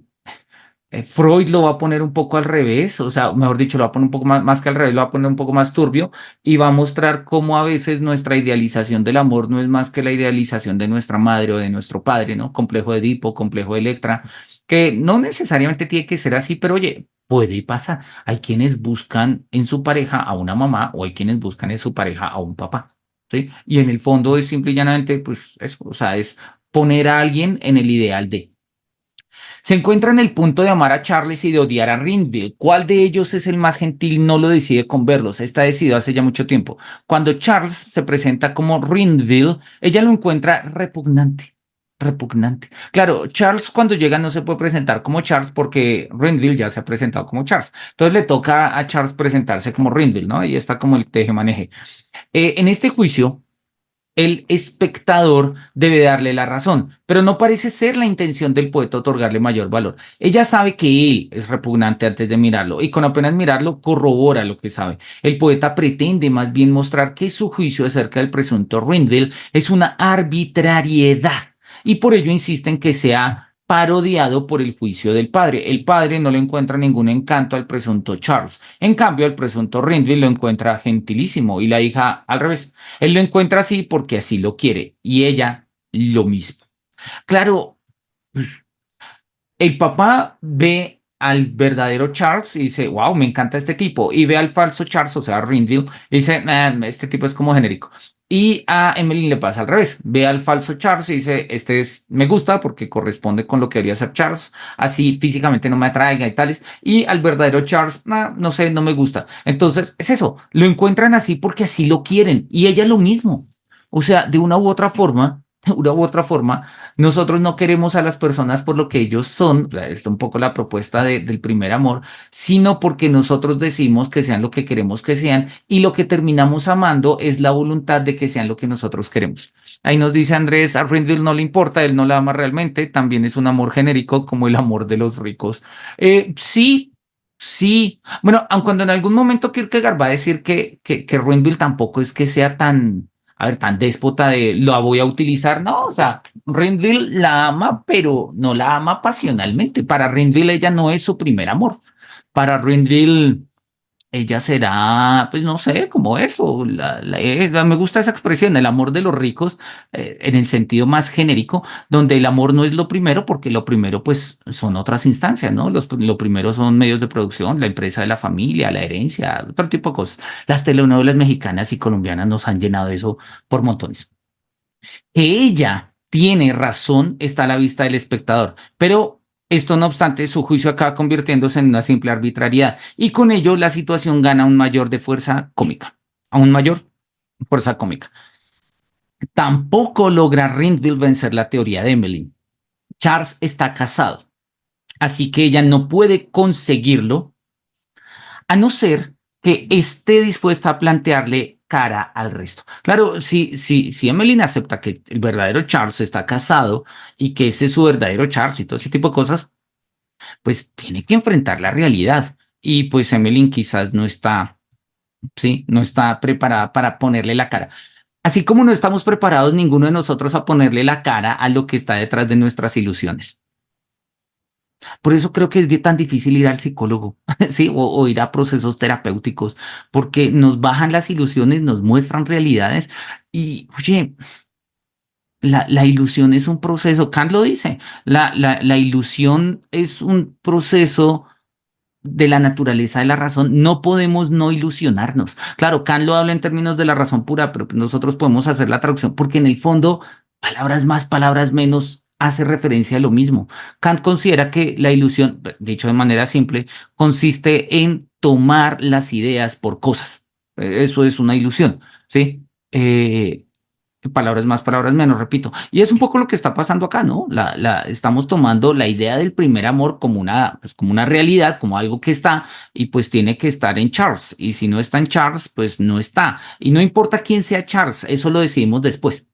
Speaker 1: Freud lo va a poner un poco al revés, o sea, mejor dicho, lo va a poner un poco más que al revés, lo va a poner un poco más turbio y va a mostrar cómo a veces nuestra idealización del amor no es más que la idealización de nuestra madre o de nuestro padre, ¿no? Complejo de Edipo, complejo de Electra, que no necesariamente tiene que ser así, pero oye, puede y pasa. Hay quienes buscan en su pareja a una mamá o hay quienes buscan en su pareja a un papá, ¿sí? Y en el fondo es simple y llanamente, pues eso, o sea, es poner a alguien en el ideal de. Se encuentra en el punto de amar a Charles y de odiar a Rinville. ¿Cuál de ellos es el más gentil? No lo decide con verlos. Está decidido hace ya mucho tiempo. Cuando Charles se presenta como Rinville, ella lo encuentra repugnante. Repugnante. Claro, Charles cuando llega no se puede presentar como Charles porque Rinville ya se ha presentado como Charles. Entonces le toca a Charles presentarse como Rinville, ¿no? Ahí está como el teje-maneje. En este juicio, el espectador debe darle la razón, pero no parece ser la intención del poeta otorgarle mayor valor. Ella sabe que él es repugnante antes de mirarlo y con apenas mirarlo corrobora lo que sabe. El poeta pretende más bien mostrar que su juicio acerca del presunto Rindle es una arbitrariedad y por ello insiste en que sea parodiado por el juicio del padre. El padre no le encuentra ningún encanto al presunto Charles. En cambio, el presunto Rindle lo encuentra gentilísimo y la hija al revés. Él lo encuentra así porque así lo quiere y ella lo mismo. Claro, pues, el papá ve al verdadero Charles y dice, wow, me encanta este tipo. Y ve al falso Charles, o sea, Rinville, y dice, este tipo es como genérico. Y a Emily le pasa al revés. Ve al falso Charles y dice, me gusta porque corresponde con lo que debería ser Charles. Así físicamente no me atraiga y tales. Y al verdadero Charles, no sé, no me gusta. Entonces, es eso. Lo encuentran así porque así lo quieren. Y ella lo mismo. O sea, de una u otra forma, de una u otra forma, nosotros no queremos a las personas por lo que ellos son, esta es un poco la propuesta del primer amor, sino porque nosotros decimos que sean lo que queremos que sean y lo que terminamos amando es la voluntad de que sean lo que nosotros queremos. Ahí nos dice Andrés, a Renville no le importa, él no la ama realmente, también es un amor genérico como el amor de los ricos. Sí. Sí, bueno, aun cuando en algún momento Kierkegaard va a decir que Renville tampoco es que sea tan, a ver, tan déspota de lo voy a utilizar, no, o sea, Renville la ama, pero no la ama pasionalmente. Para Renville ella no es su primer amor. Para Renville ella será, pues no sé, como eso. Me gusta esa expresión, el amor de los ricos, en el sentido más genérico, donde el amor no es lo primero, porque lo primero, pues, son otras instancias, ¿no? Lo primero son medios de producción, la empresa de la familia, la herencia, otro tipo de cosas. Las telenovelas mexicanas y colombianas nos han llenado de eso por montones. Que ella tiene razón está a la vista del espectador, pero esto no obstante, su juicio acaba convirtiéndose en una simple arbitrariedad y con ello la situación gana un mayor de fuerza cómica, aún mayor fuerza cómica. Tampoco logra Rindville vencer la teoría de Emmeline. Charles está casado, así que ella no puede conseguirlo a no ser que esté dispuesta a plantearle cara al resto. Claro, si Emmeline acepta que el verdadero Charles está casado y que ese es su verdadero Charles y todo ese tipo de cosas, pues tiene que enfrentar la realidad. Y pues Emmeline quizás no está, sí, no está preparada para ponerle la cara. Así como no estamos preparados ninguno de nosotros a ponerle la cara a lo que está detrás de nuestras ilusiones. Por eso creo que es tan difícil ir al psicólogo, ¿sí? O ir a procesos terapéuticos, porque nos bajan las ilusiones, nos muestran realidades y, oye, la ilusión es un proceso, Kant lo dice, la ilusión es un proceso de la naturaleza de la razón, no podemos no ilusionarnos. Claro, Kant lo habla en términos de la razón pura, pero nosotros podemos hacer la traducción porque en el fondo, palabras más, palabras menos, hace referencia a lo mismo. Kant considera que la ilusión, dicho de manera simple, consiste en tomar las ideas por cosas. Eso es una ilusión, ¿sí? Palabras más, palabras menos, repito. Y es un poco lo que está pasando acá, ¿no? Estamos tomando la idea del primer amor como pues como una realidad, como algo que está, y pues tiene que estar en Charles. Y si no está en Charles, pues no está. Y no importa quién sea Charles, eso lo decidimos después.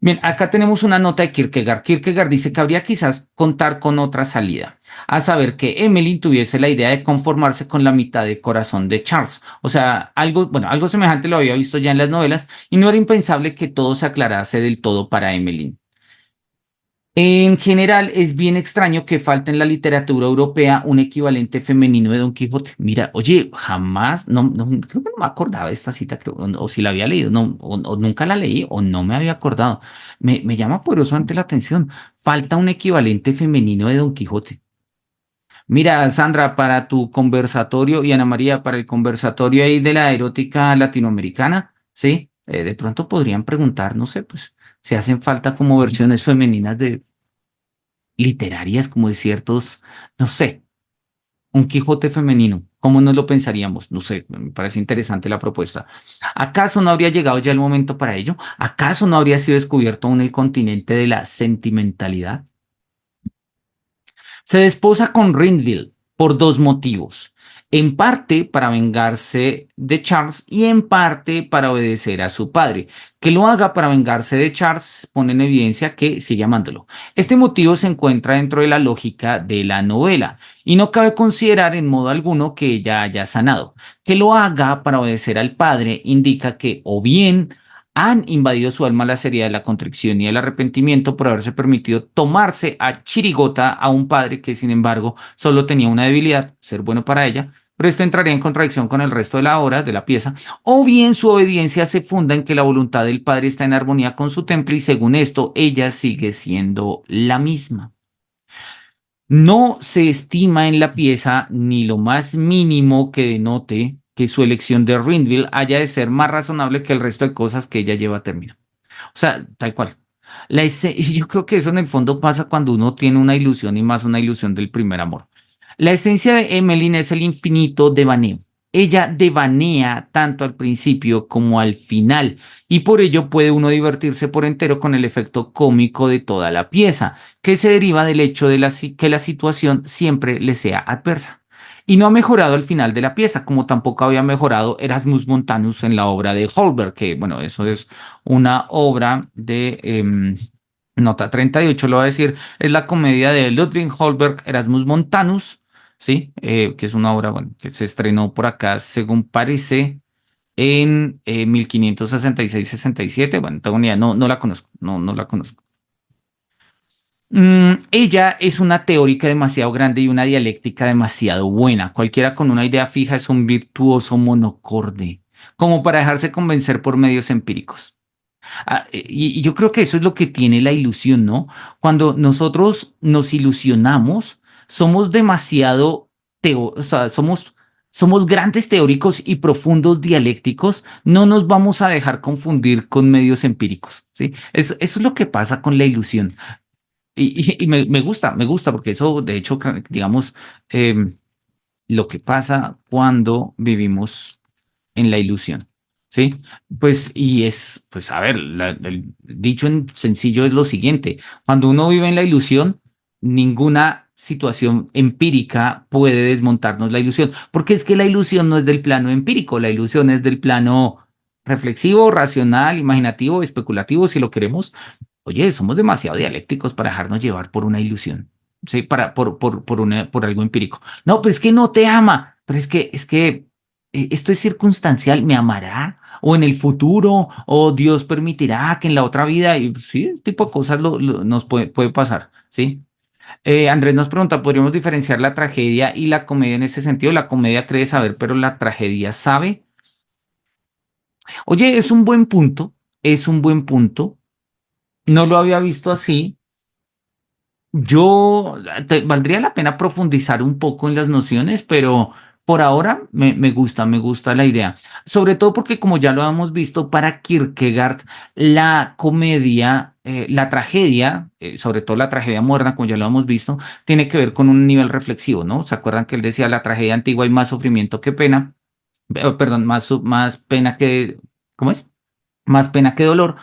Speaker 1: Bien, acá tenemos una nota de Kierkegaard. Kierkegaard dice que habría quizás contar con otra salida, a saber que Emily tuviese la idea de conformarse con la mitad de corazón de Charles. O sea, algo, bueno, algo semejante lo había visto ya en las novelas y no era impensable que todo se aclarase del todo para Emily. En general, es bien extraño que falte en la literatura europea un equivalente femenino de Don Quijote. Mira, oye, jamás, creo que no me acordaba de esta cita, o si la había leído, no, o nunca la leí, o no me había acordado. Me llama poderosamente la atención. Falta un equivalente femenino de Don Quijote. Mira, Sandra, para tu conversatorio y Ana María, para el conversatorio ahí de la erótica latinoamericana, ¿sí? De pronto podrían preguntar, no sé, pues, si hacen falta como versiones femeninas de literarias como de ciertos, no sé, un Quijote femenino. ¿Cómo no lo pensaríamos? No sé, me parece interesante la propuesta. ¿Acaso no habría llegado ya el momento para ello? ¿Acaso no habría sido descubierto aún el continente de la sentimentalidad? Se desposa con Rindville por dos motivos. en parte para vengarse de Charles y en parte para obedecer a su padre. Que lo haga para vengarse de Charles pone en evidencia que sigue amándolo. Este motivo se encuentra dentro de la lógica de la novela y no cabe considerar en modo alguno que ella haya sanado. Que lo haga para obedecer al padre indica que o bien han invadido su alma la seriedad de la contrición y el arrepentimiento por haberse permitido tomarse a chirigota a un padre que, sin embargo, solo tenía una debilidad, ser bueno para ella, pero esto entraría en contradicción con el resto de la obra, de la pieza, o bien su obediencia se funda en que la voluntad del padre está en armonía con su temple y según esto, ella sigue siendo la misma. No se estima en la pieza ni lo más mínimo que denote que su elección de Rindville haya de ser más razonable que el resto de cosas que ella lleva a término. O sea, tal cual. Yo creo que eso en el fondo pasa cuando uno tiene una ilusión y más una ilusión del primer amor. La esencia de Emmeline es el infinito devaneo. Ella devanea tanto al principio como al final y por ello puede uno divertirse por entero con el efecto cómico de toda la pieza, que se deriva del hecho de que la situación siempre le sea adversa. Y no ha mejorado al final de la pieza, como tampoco había mejorado Erasmus Montanus en la obra de Holberg, que bueno, eso es una obra de nota 38, lo voy a decir, es la comedia de Ludwig Holberg, Erasmus Montanus, ¿sí? Que es una obra, bueno, que se estrenó por acá, según parece, en 1566-67. Bueno, no tengo ni idea, no, no la conozco, no, no la conozco. Ella es una teórica demasiado grande y una dialéctica demasiado buena. Cualquiera con una idea fija es un virtuoso monocorde, como para dejarse convencer por medios empíricos. Y yo creo que eso es lo que tiene la ilusión, ¿no? Cuando nosotros nos ilusionamos, somos demasiado, o sea, somos grandes teóricos y profundos dialécticos, no nos vamos a dejar confundir con medios empíricos, ¿sí? Eso es lo que pasa con la ilusión. Y me gusta, porque eso, de hecho, digamos, em, lo que pasa cuando vivimos en la ilusión, ¿sí? Pues, y es, pues, a ver, el dicho en sencillo es lo siguiente: cuando uno vive en la ilusión, ninguna situación empírica puede desmontarnos la ilusión, porque es que la ilusión no es del plano empírico, la ilusión es del plano reflexivo, racional, imaginativo, especulativo, si lo queremos. Oye, somos demasiado dialécticos para dejarnos llevar por una ilusión, ¿sí? Por algo empírico. No, pero es que no te ama, pero es que esto es circunstancial, ¿me amará? O en el futuro, o Dios permitirá que en la otra vida, y sí, este tipo de cosas nos puede pasar, ¿sí? Andrés nos pregunta, ¿podríamos diferenciar la tragedia y la comedia en ese sentido? La comedia cree saber, pero la tragedia sabe. Oye, es un buen punto, es un buen punto. No lo había visto así. Valdría la pena profundizar un poco en las nociones, pero por ahora me gusta la idea. Sobre todo porque, como ya lo hemos visto, para Kierkegaard, la comedia, la tragedia, sobre todo la tragedia moderna, como ya lo hemos visto, tiene que ver con un nivel reflexivo, ¿no? ¿Se acuerdan que él decía la tragedia antigua hay más sufrimiento que pena? Perdón, más pena que, ¿cómo es? Más pena que dolor,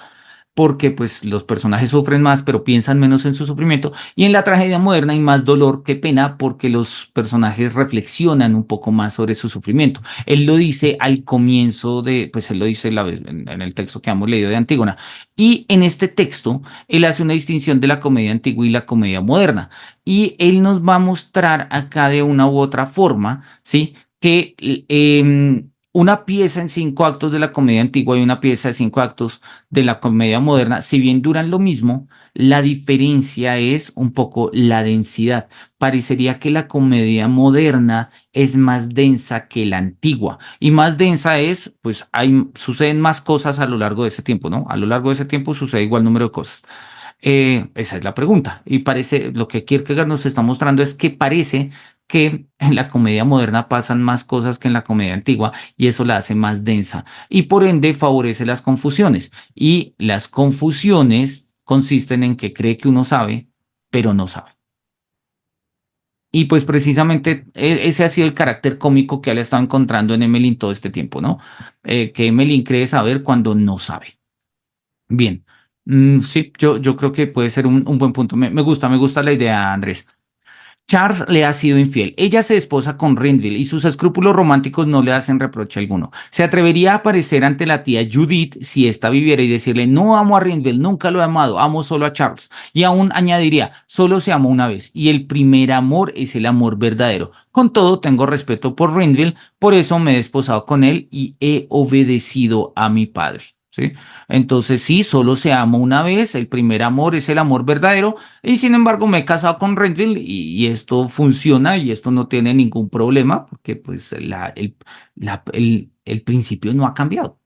Speaker 1: porque pues los personajes sufren más, pero piensan menos en su sufrimiento. Y en la tragedia moderna hay más dolor que pena porque los personajes reflexionan un poco más sobre su sufrimiento. Él lo dice al comienzo pues él lo dice en el texto que hemos leído de Antígona. Y en este texto, él hace una distinción de la comedia antigua y la comedia moderna. Y él nos va a mostrar acá de una u otra forma, ¿sí? Que una pieza en 5 actos de la comedia antigua y una pieza de 5 actos de la comedia moderna, si bien duran lo mismo, la diferencia es un poco la densidad. Parecería que la comedia moderna es más densa que la antigua. Y más densa es, pues suceden más cosas a lo largo de ese tiempo, ¿no? A lo largo de ese tiempo sucede igual número de cosas. Esa es la pregunta. Y parece, lo que Kierkegaard nos está mostrando es que parece que en la comedia moderna pasan más cosas que en la comedia antigua y eso la hace más densa y por ende favorece las confusiones. Y las confusiones consisten en que cree que uno sabe, pero no sabe. Y pues precisamente ese ha sido el carácter cómico que él ha estado encontrando en Emmeline todo este tiempo, ¿no? Que Emmeline cree saber cuando no sabe. Bien. Sí, yo creo que puede ser un buen punto. Me gusta la idea, Andrés. Charles le ha sido infiel. Ella se desposa con Renville y sus escrúpulos románticos no le hacen reproche alguno. Se atrevería a aparecer ante la tía Judith si ésta viviera y decirle: no amo a Renville, nunca lo he amado, amo solo a Charles. Y aún añadiría: solo se amó una vez y el primer amor es el amor verdadero. Con todo, tengo respeto por Renville, por eso me he desposado con él y he obedecido a mi padre. ¿Sí? Entonces, sí, solo se ama una vez, el primer amor es el amor verdadero, y sin embargo me he casado con Renville y esto funciona y esto no tiene ningún problema porque pues el principio no ha cambiado.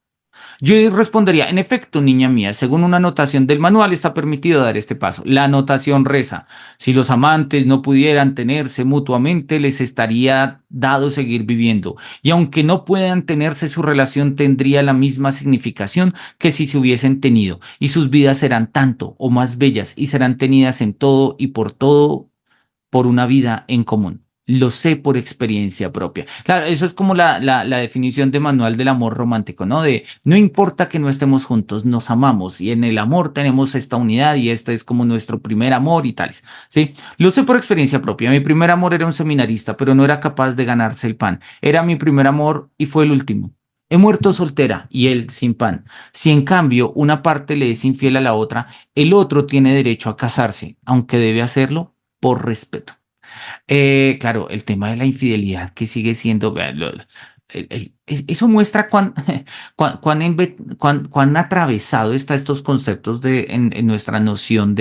Speaker 1: Yo respondería: en efecto, niña mía, según una anotación del manual está permitido dar este paso. La anotación reza: si los amantes no pudieran tenerse mutuamente, les estaría dado seguir viviendo. Y aunque no puedan tenerse, su relación tendría la misma significación que si se hubiesen tenido. Y sus vidas serán tanto o más bellas y serán tenidas en todo por una vida en común. Lo sé por experiencia propia. Claro, eso es como la definición de manual del amor romántico, ¿no? De no importa que no estemos juntos, nos amamos y en el amor tenemos esta unidad y este es como nuestro primer amor y tales, ¿sí? Lo sé por experiencia propia. Mi primer amor era un seminarista, pero no era capaz de ganarse el pan. Era mi primer amor y fue el último. He muerto soltera y él sin pan. Si en cambio una parte le es infiel a la otra, el otro tiene derecho a casarse, aunque debe hacerlo por respeto. Claro, el tema de la infidelidad que sigue siendo, vean, eso muestra cuán atravesado está estos conceptos en nuestra noción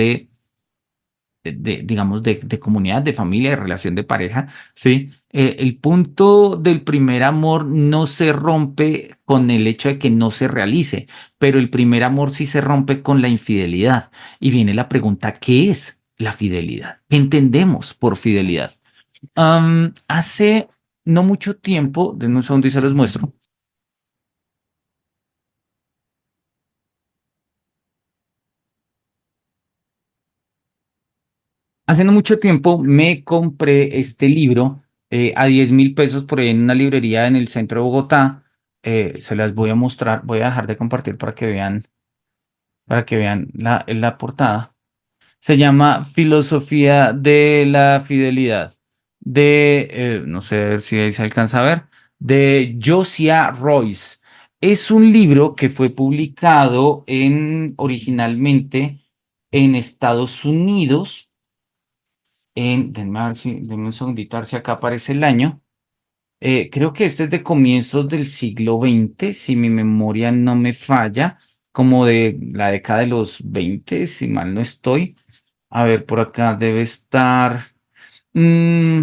Speaker 1: digamos, de comunidad, de familia, de relación de pareja, ¿sí? El punto del primer amor no se rompe con el hecho de que no se realice, pero el primer amor sí se rompe con la infidelidad. Y viene la pregunta: ¿qué es la fidelidad? ¿Qué entendemos por fidelidad? Hace no mucho tiempo, denme un segundo y se los muestro. Hace no mucho tiempo me compré este libro a 10.000 pesos por ahí en una librería en el centro de Bogotá. Se las voy a mostrar, voy a dejar de compartir para que vean la portada. Se llama Filosofía de la Fidelidad, no sé si ahí se alcanza a ver, de Josiah Royce. Es un libro que fue publicado originalmente en Estados Unidos, denme un segundito, a ver si acá aparece el año. Creo que este es de comienzos del siglo XX, si mi memoria no me falla, como de la década de los 20, si mal no estoy. A ver, por acá debe estar. mm,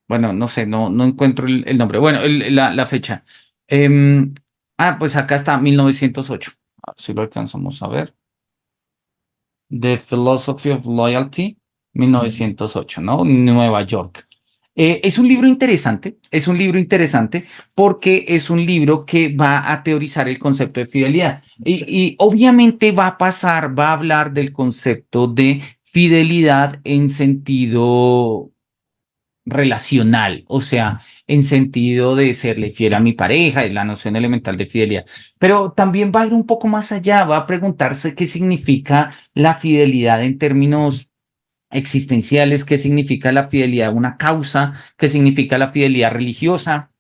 Speaker 1: bueno, no sé, no encuentro el nombre. Bueno, la fecha. Em, pues acá está, 1908. A ver si lo alcanzamos a ver. The Philosophy of Loyalty, 1908, ¿no? Nueva York. Es un libro interesante porque es un libro que va a teorizar el concepto de fidelidad y obviamente va a hablar del concepto de fidelidad en sentido relacional, o sea, en sentido de serle fiel a mi pareja, es la noción elemental de fidelidad, pero también va a ir un poco más allá, va a preguntarse qué significa la fidelidad en términos existenciales, qué significa la fidelidad a una causa, qué significa la fidelidad religiosa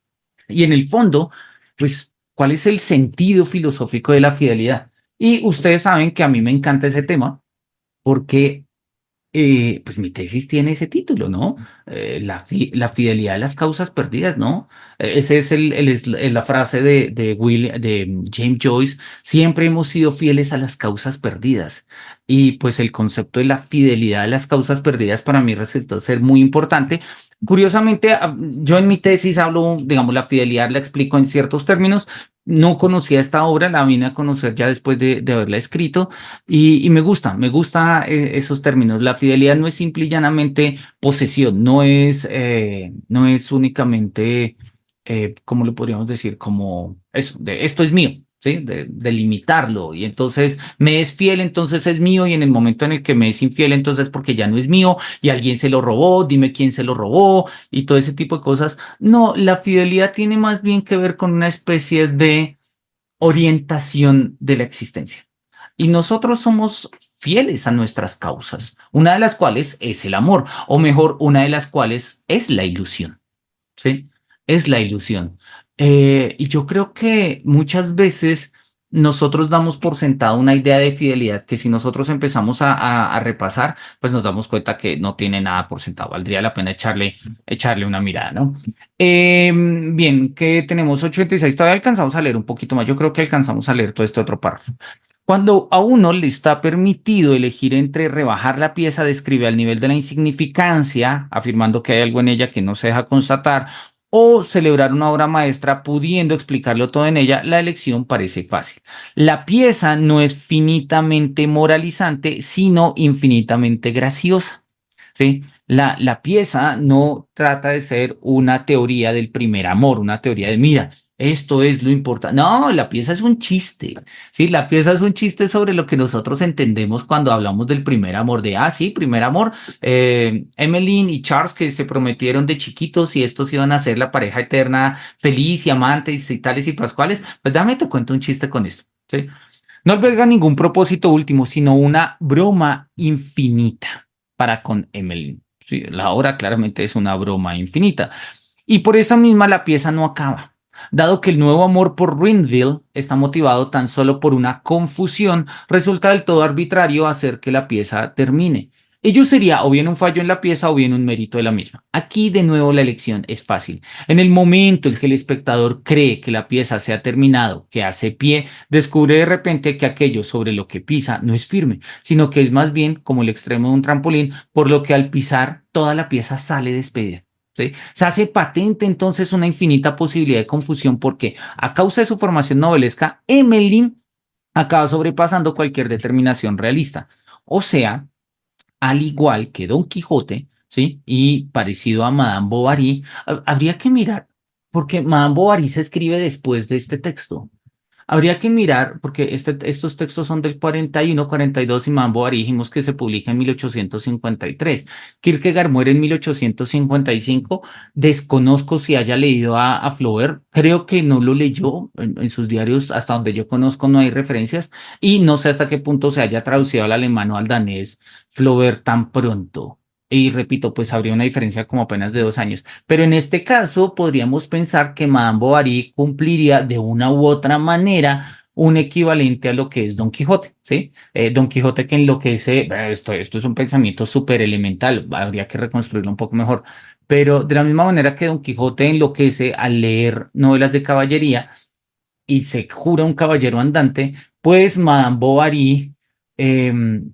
Speaker 1: y en el fondo, pues, ¿cuál es el sentido filosófico de la fidelidad? Y ustedes saben que a mí me encanta ese tema porque pues mi tesis tiene ese título, ¿no? La fidelidad de las causas perdidas, ¿no? Ese es la frase de James Joyce: siempre hemos sido fieles a las causas perdidas. Y pues el concepto de la fidelidad de las causas perdidas para mí resultó ser muy importante. Curiosamente, yo en mi tesis hablo, digamos, la fidelidad la explico en ciertos términos. No conocía esta obra, la vine a conocer ya después de haberla escrito. Y me gusta esos términos. La fidelidad no es simple y llanamente posesión, no es únicamente, ¿cómo lo podríamos decir? Como eso, de esto es mío, ¿sí? De limitarlo. Y entonces me es fiel, entonces es mío, y en el momento en el que me es infiel, entonces porque ya no es mío y alguien se lo robó, dime quién se lo robó y todo ese tipo de cosas. No, la fidelidad tiene más bien que ver con una especie de orientación de la existencia. Y nosotros somos fieles a nuestras causas, una de las cuales es el amor, o mejor, una de las cuales es la ilusión, ¿sí? Es la ilusión. Y yo creo que muchas veces nosotros damos por sentado una idea de fidelidad que si nosotros empezamos a repasar, pues nos damos cuenta que no tiene nada por sentado. Valdría la pena echarle una mirada, ¿no? Bien, que tenemos 86, todavía alcanzamos a leer un poquito más. Yo creo que alcanzamos a leer todo este otro párrafo. Cuando a uno le está permitido elegir entre rebajar la pieza, describe al nivel de la insignificancia, afirmando que hay algo en ella que no se deja constatar, o celebrar una obra maestra pudiendo explicarlo todo en ella, la elección parece fácil. La pieza no es finitamente moralizante, sino infinitamente graciosa. ¿Sí? La pieza no trata de ser una teoría del primer amor, una teoría de, mira, esto es lo importante. No, la pieza es un chiste. Sí, la pieza es un chiste sobre lo que nosotros entendemos cuando hablamos del primer amor, de, sí, primer amor, Emmeline y Charles que se prometieron de chiquitos y estos iban a ser la pareja eterna, feliz y amantes y tales y pascuales. Pues dame te cuento un chiste con esto. ¿Sí? No alberga ningún propósito último, sino una broma infinita para con Emmeline. Sí, la obra claramente es una broma infinita. Y por eso misma la pieza no acaba, dado que el nuevo amor por Rindville está motivado tan solo por una confusión, resulta del todo arbitrario hacer que la pieza termine. Ello sería o bien un fallo en la pieza o bien un mérito de la misma. Aquí de nuevo la elección es fácil. En el momento en que el espectador cree que la pieza se ha terminado, que hace pie, descubre de repente que aquello sobre lo que pisa no es firme, sino que es más bien como el extremo de un trampolín, por lo que al pisar toda la pieza sale despedida. ¿Sí? Se hace patente entonces una infinita posibilidad de confusión porque a causa de su formación novelesca, Emmeline acaba sobrepasando cualquier determinación realista. O sea, al igual que Don Quijote, ¿sí? Y parecido a Madame Bovary, habría que mirar, porque Madame Bovary se escribe después de este texto. Habría que mirar, porque estos textos son del 41, 42 y Madame Bovary dijimos que se publica en 1853. Kierkegaard muere en 1855. Desconozco si haya leído a Flaubert. Creo que no lo leyó en sus diarios. Hasta donde yo conozco no hay referencias. Y no sé hasta qué punto se haya traducido al alemán o al danés Flaubert tan pronto. Y repito, pues habría una diferencia como apenas de 2 años. Pero en este caso podríamos pensar que Madame Bovary cumpliría de una u otra manera un equivalente a lo que es Don Quijote, ¿sí? Don Quijote que enloquece, esto es un pensamiento súper elemental, habría que reconstruirlo un poco mejor, pero de la misma manera que Don Quijote enloquece al leer novelas de caballería y se jura un caballero andante, pues Madame Bovary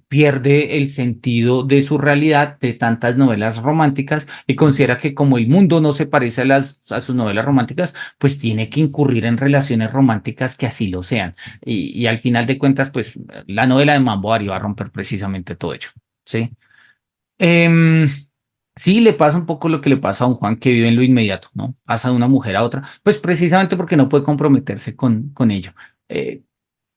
Speaker 1: pierde el sentido de su realidad de tantas novelas románticas y considera que como el mundo no se parece a sus novelas románticas, pues tiene que incurrir en relaciones románticas que así lo sean. Y al final de cuentas, pues la novela de Madame Bovary va a romper precisamente todo ello, ¿sí? Em, sí, le pasa un poco lo que le pasa a un Juan que vive en lo inmediato, ¿no? Pasa de una mujer a otra, pues precisamente porque no puede comprometerse con ello. Eh,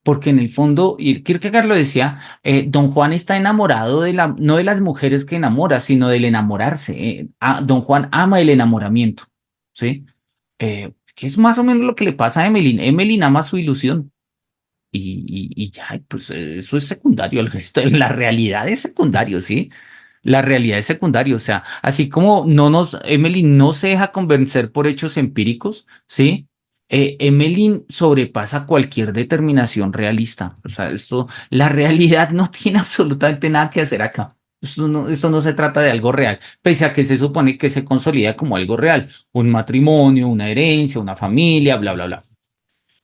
Speaker 1: Porque en el fondo, y Kierkegaard lo decía, don Juan está enamorado no de las mujeres que enamora, sino del enamorarse. Don Juan ama el enamoramiento, ¿sí? Que es más o menos lo que le pasa a Emmeline. Emmeline ama su ilusión y ya, pues eso es secundario. El resto, la realidad es secundario, ¿sí? La realidad es secundaria, o sea, así como Emily no se deja convencer por hechos empíricos, ¿sí? Emily sobrepasa cualquier determinación realista. O sea, la realidad no tiene absolutamente nada que hacer acá. Esto no se trata de algo real, pese a que se supone que se consolida como algo real, un matrimonio, una herencia, una familia, bla, bla, bla.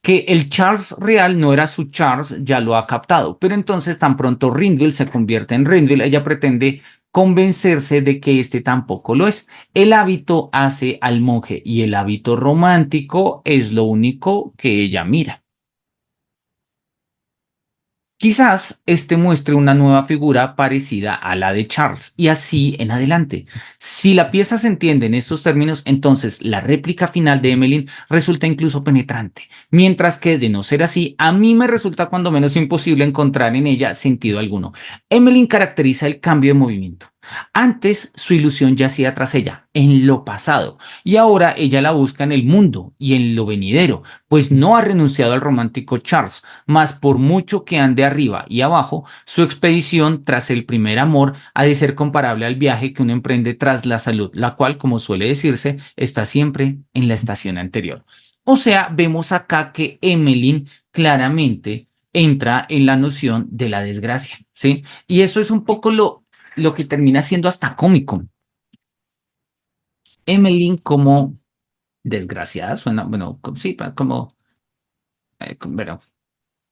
Speaker 1: Que el Charles real no era su Charles, ya lo ha captado, pero entonces tan pronto Rindle se convierte en Rindle, ella pretende convencerse de que este tampoco lo es. El hábito hace al monje y el hábito romántico es lo único que ella mira. Quizás este muestre una nueva figura parecida a la de Charles y así en adelante. Si la pieza se entiende en estos términos, entonces la réplica final de Emmeline resulta incluso penetrante, mientras que de no ser así, a mí me resulta cuando menos imposible encontrar en ella sentido alguno. Emmeline caracteriza el cambio de movimiento. Antes su ilusión yacía tras ella, en lo pasado, y ahora ella la busca en el mundo y en lo venidero, pues no ha renunciado al romántico Charles, mas por mucho que ande arriba y abajo, su expedición tras el primer amor ha de ser comparable al viaje que uno emprende tras la salud, la cual, como suele decirse, está siempre en la estación anterior. O sea, vemos acá que Emmeline claramente entra en la noción de la desgracia, ¿sí? Y eso es un poco lo que termina siendo hasta cómico. Emmeline como desgraciada, suena, bueno, sí, como, bueno,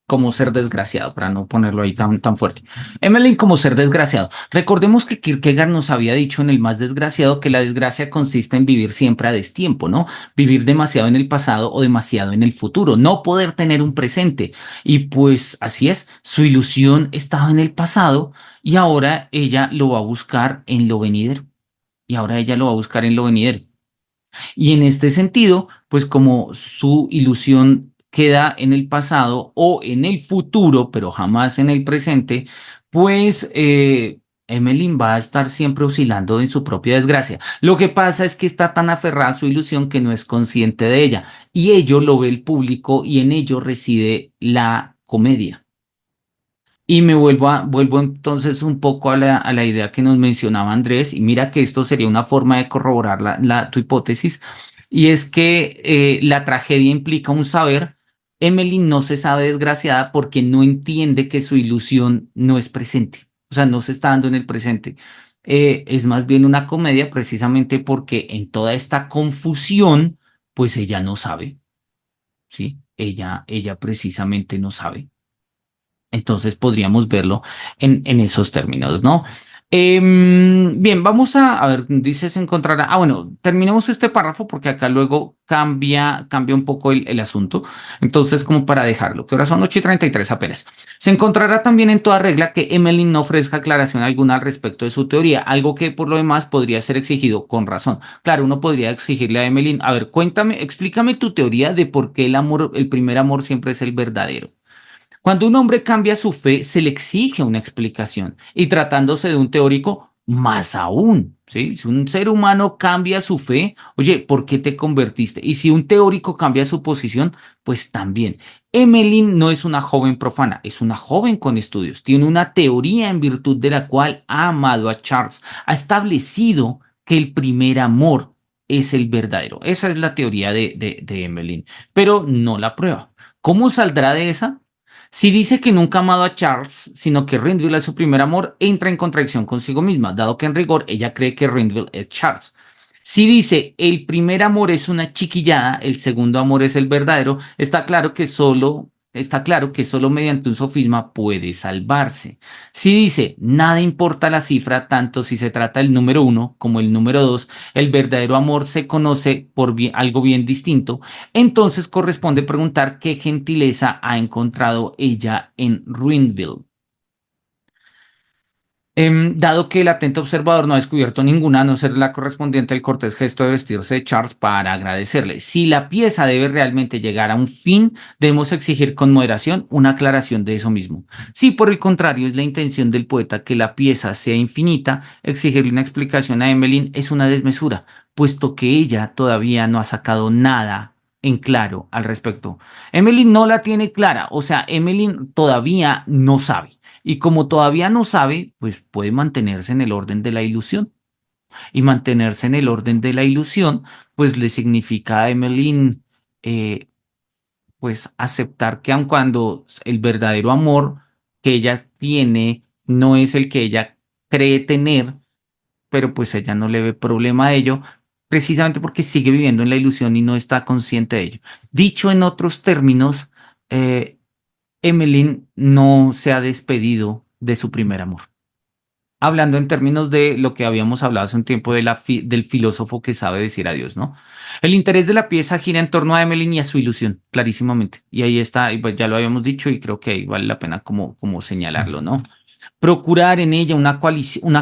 Speaker 1: como ser desgraciado, para no ponerlo ahí tan fuerte. Emmeline como ser desgraciado. Recordemos que Kierkegaard nos había dicho en El más desgraciado que la desgracia consiste en vivir siempre a destiempo, ¿no? Vivir demasiado en el pasado o demasiado en el futuro, no poder tener un presente. Y pues así es, su ilusión estaba en el pasado y ahora ella lo va a buscar en lo venidero. Y ahora ella lo va a buscar en lo venidero. Y en este sentido, pues como su ilusión queda en el pasado o en el futuro, pero jamás en el presente, pues Emmeline va a estar siempre oscilando en su propia desgracia. Lo que pasa es que está tan aferrada a su ilusión que no es consciente de ella. Y ello lo ve el público y en ello reside la comedia. Y me vuelvo entonces un poco a la idea que nos mencionaba Andrés, y mira que esto sería una forma de corroborar tu hipótesis, y es que la tragedia implica un saber. Emily no se sabe desgraciada porque no entiende que su ilusión no es presente, o sea, no se está dando en el presente. Es más bien una comedia precisamente porque en toda esta confusión, pues ella no sabe, ¿sí? Ella precisamente no sabe. Entonces podríamos verlo en esos términos, ¿no? Bien, vamos a ver, dices encontrar, bueno, terminemos este párrafo porque acá luego cambia un poco el asunto. Entonces, como para dejarlo, que ahora son 8:33 apenas. Se encontrará también en toda regla que Emmeline no ofrezca aclaración alguna al respecto de su teoría, algo que por lo demás podría ser exigido con razón. Claro, uno podría exigirle a Emmeline, a ver, cuéntame, explícame tu teoría de por qué el amor, el primer amor siempre es el verdadero. Cuando un hombre cambia su fe, se le exige una explicación. Y tratándose de un teórico, más aún, ¿sí? Si un ser humano cambia su fe, oye, ¿por qué te convertiste? Y si un teórico cambia su posición, pues también. Emmeline no es una joven profana, es una joven con estudios. Tiene una teoría en virtud de la cual ha amado a Charles. Ha establecido que el primer amor es el verdadero. Esa es la teoría de Emmeline, pero no la prueba. ¿Cómo saldrá de esa? Si dice que nunca ha amado a Charles, sino que Rindville es su primer amor, entra en contradicción consigo misma, dado que en rigor ella cree que Rindville es Charles. Si dice el primer amor es una chiquillada, el segundo amor es el verdadero, está claro que solo mediante un sofisma puede salvarse. Si dice nada importa la cifra, tanto si se trata del número uno como el número dos, el verdadero amor se conoce por algo bien distinto. Entonces corresponde preguntar qué gentileza ha encontrado ella en Ruinville. Dado que el atento observador no ha descubierto ninguna, a no ser la correspondiente al cortés gesto de vestirse de Charles para agradecerle. Si la pieza debe realmente llegar a un fin, debemos exigir con moderación una aclaración de eso mismo. Si por el contrario es la intención del poeta que la pieza sea infinita, exigirle una explicación a Emmeline es una desmesura, puesto que ella todavía no ha sacado nada en claro al respecto. Emmeline no la tiene clara, o sea, Emmeline todavía no sabe. Y como todavía no sabe, pues puede mantenerse en el orden de la ilusión. Y mantenerse en el orden de la ilusión, pues le significa a Emmeline, eh, pues aceptar que aun cuando el verdadero amor que ella tiene no es el que ella cree tener, pero pues ella no le ve problema a ello, precisamente porque sigue viviendo en la ilusión y no está consciente de ello. Dicho en otros términos, Emmeline no se ha despedido de su primer amor. Hablando en términos de lo que habíamos hablado hace un tiempo del filósofo que sabe decir adiós, ¿no? El interés de la pieza gira en torno a Emmeline y a su ilusión, clarísimamente. Y ahí está, y pues ya lo habíamos dicho y creo que ahí vale la pena como señalarlo, ¿no? Procurar en ella una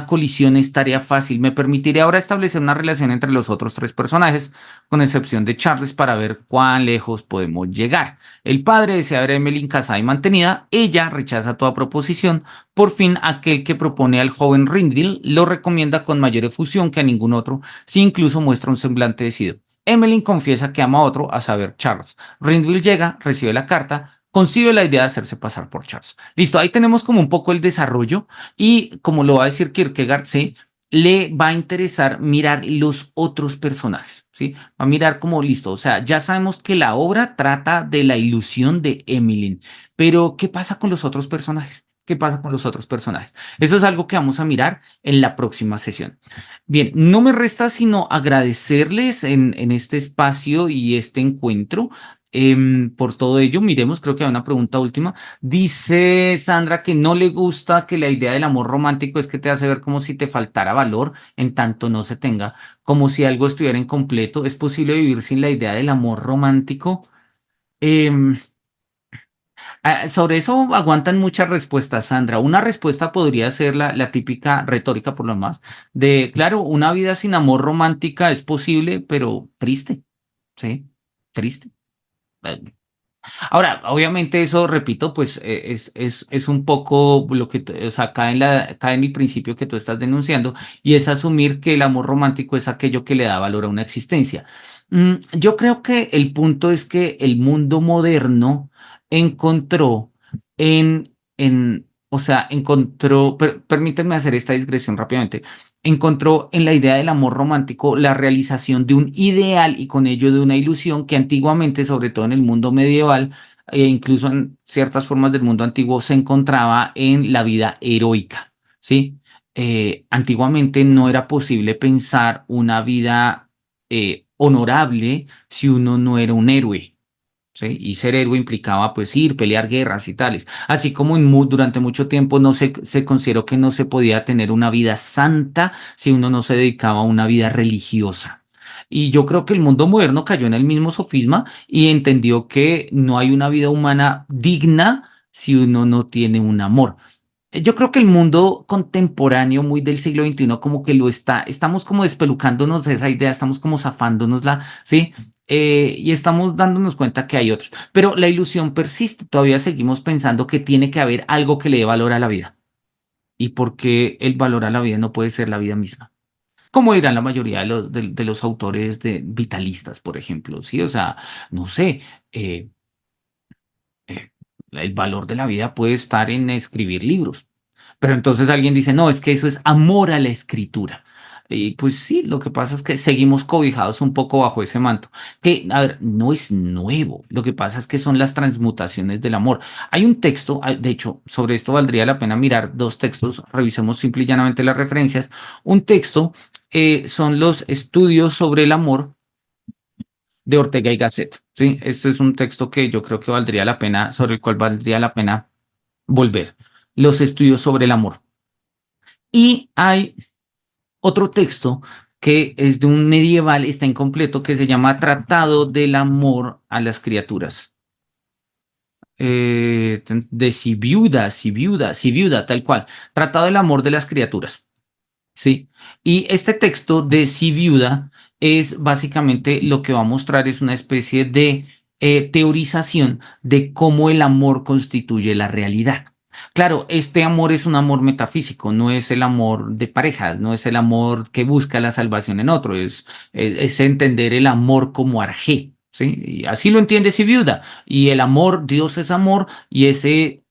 Speaker 1: colisión es tarea fácil. Me permitiré ahora establecer una relación entre los otros tres personajes, con excepción de Charles, para ver cuán lejos podemos llegar. El padre desea ver a Emmeline casada y mantenida. Ella rechaza toda proposición. Por fin, aquel que propone al joven Rindle lo recomienda con mayor efusión que a ningún otro, si incluso muestra un semblante decidido. Emmeline confiesa que ama a otro, a saber, Charles. Rindle llega, recibe la carta, concibe la idea de hacerse pasar por Charles. Listo, ahí tenemos como un poco el desarrollo y como lo va a decir Kierkegaard, ¿sí? Le va a interesar mirar los otros personajes, ¿sí? Va a mirar como listo, o sea, ya sabemos que la obra trata de la ilusión de Emmeline, pero ¿qué pasa con los otros personajes? ¿Qué pasa con los otros personajes? Eso es algo que vamos a mirar en la próxima sesión. Bien, no me resta sino agradecerles en este espacio y este encuentro. Por todo ello, miremos, creo que hay una pregunta última. Dice Sandra que no le gusta que la idea del amor romántico es que te hace ver como si te faltara valor en tanto no se tenga, como si algo estuviera incompleto. ¿Es posible vivir sin la idea del amor romántico? Em, sobre eso aguantan muchas respuestas, Sandra. Una respuesta podría ser la típica retórica, por lo más, de, claro, una vida sin amor romántica es posible, pero triste, ¿sí? Triste. Eh, Ahora, obviamente eso, repito, pues es un poco lo que, o sea, cae en el principio que tú estás denunciando y es asumir que el amor romántico es aquello que le da valor a una existencia. Yo creo que el punto es que el mundo moderno encontró o sea, encontró, permítanme hacer esta digresión rápidamente, encontró en la idea del amor romántico la realización de un ideal y con ello de una ilusión que antiguamente, sobre todo en el mundo medieval, e incluso en ciertas formas del mundo antiguo, se encontraba en la vida heroica, ¿sí? Antiguamente no era posible pensar una vida honorable si uno no era un héroe. ¿Sí? Y ser héroe implicaba pues ir, pelear guerras y tales. Así como durante mucho tiempo se consideró que no se podía tener una vida santa si uno no se dedicaba a una vida religiosa. Y yo creo que el mundo moderno cayó en el mismo sofisma y entendió que no hay una vida humana digna si uno no tiene un amor. Yo creo que el mundo contemporáneo, muy del siglo XXI, como que estamos como despelucándonos de esa idea, estamos como zafándonosla, ¿sí? Y estamos dándonos cuenta que hay otros. Pero la ilusión persiste, todavía seguimos pensando que tiene que haber algo que le dé valor a la vida. ¿Y por qué el valor a la vida no puede ser la vida misma? Como dirán la mayoría de los autores vitalistas, por ejemplo, ¿sí? O sea, no sé, eh, el valor de la vida puede estar en escribir libros. Pero entonces alguien dice, no, es que eso es amor a la escritura. Y pues sí, lo que pasa es que seguimos cobijados un poco bajo ese manto, que, a ver, no es nuevo. Lo que pasa es que son las transmutaciones del amor. Hay un texto, de hecho, sobre esto valdría la pena mirar dos textos, revisemos simple y llanamente las referencias. Un texto son los estudios sobre el amor de Ortega y Gasset, ¿sí? Este es un texto que yo creo que valdría la pena, sobre el cual valdría la pena volver. Los estudios sobre el amor. Y hay otro texto que es de un medieval, está incompleto, que se llama Tratado del Amor a las Criaturas. De Siviuda, tal cual. Tratado del Amor de las Criaturas. Sí. Y este texto de Siviuda es básicamente lo que va a mostrar es una especie de teorización de cómo el amor constituye la realidad. Claro, este amor es un amor metafísico, no es el amor de parejas, no es el amor que busca la salvación en otro, es entender el amor como arjé, ¿sí? Y así lo entiende Siviuda. Y el amor, Dios es amor, y ese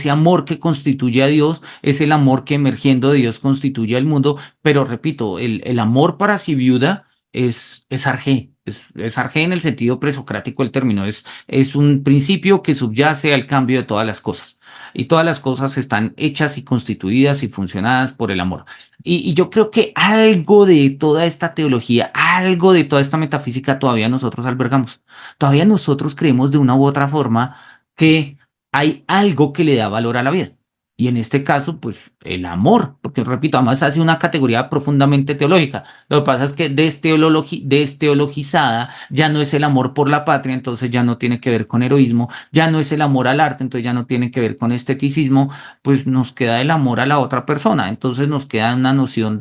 Speaker 1: amor que constituye a Dios es el amor que emergiendo de Dios constituye al mundo, pero repito, el amor para Siviuda es arjé, es arjé en el sentido presocrático del término, es un principio que subyace al cambio de todas las cosas. Y todas las cosas están hechas y constituidas y funcionadas por el amor. Y yo creo que algo de toda esta teología, algo de toda esta metafísica todavía nosotros albergamos. Todavía nosotros creemos de una u otra forma que hay algo que le da valor a la vida. Y en este caso, pues el amor, porque repito, además hace una categoría profundamente teológica. Lo que pasa es que desteologizada ya no es el amor por la patria, entonces ya no tiene que ver con heroísmo, ya no es el amor al arte, entonces ya no tiene que ver con esteticismo, pues nos queda el amor a la otra persona, entonces nos queda una noción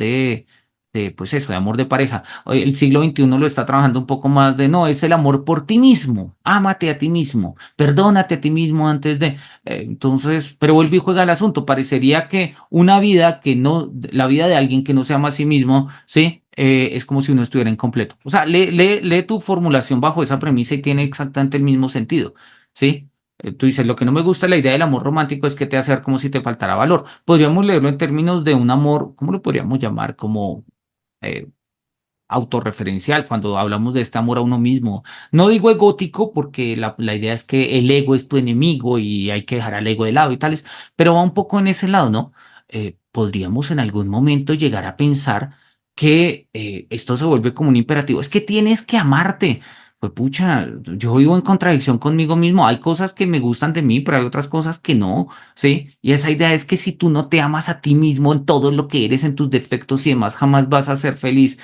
Speaker 1: pues eso, de amor de pareja. Hoy el siglo XXI lo está trabajando un poco más de, no, es el amor por ti mismo, ámate a ti mismo, perdónate a ti mismo antes de... entonces, pero vuelve y juega el asunto. Parecería que una vida que no, la vida de alguien que no se ama a sí mismo, ¿sí? Es como si uno estuviera incompleto. O sea, lee tu formulación bajo esa premisa y tiene exactamente el mismo sentido, ¿sí? Tú dices, lo que no me gusta de la idea del amor romántico es que te hace ver como si te faltara valor. Podríamos leerlo en términos de un amor, ¿cómo lo podríamos llamar? Como eh, autorreferencial, cuando hablamos de este amor a uno mismo. No digo egótico porque la idea es que el ego es tu enemigo y hay que dejar al ego de lado y tales, pero va un poco en ese lado, ¿no? Podríamos en algún momento llegar a pensar que esto se vuelve como un imperativo. Es que tienes que amarte. Pues pucha, yo vivo en contradicción conmigo mismo. Hay cosas que me gustan de mí, pero hay otras cosas que no, ¿sí? Y esa idea es que si tú no te amas a ti mismo en todo lo que eres, en tus defectos y demás, jamás vas a ser feliz.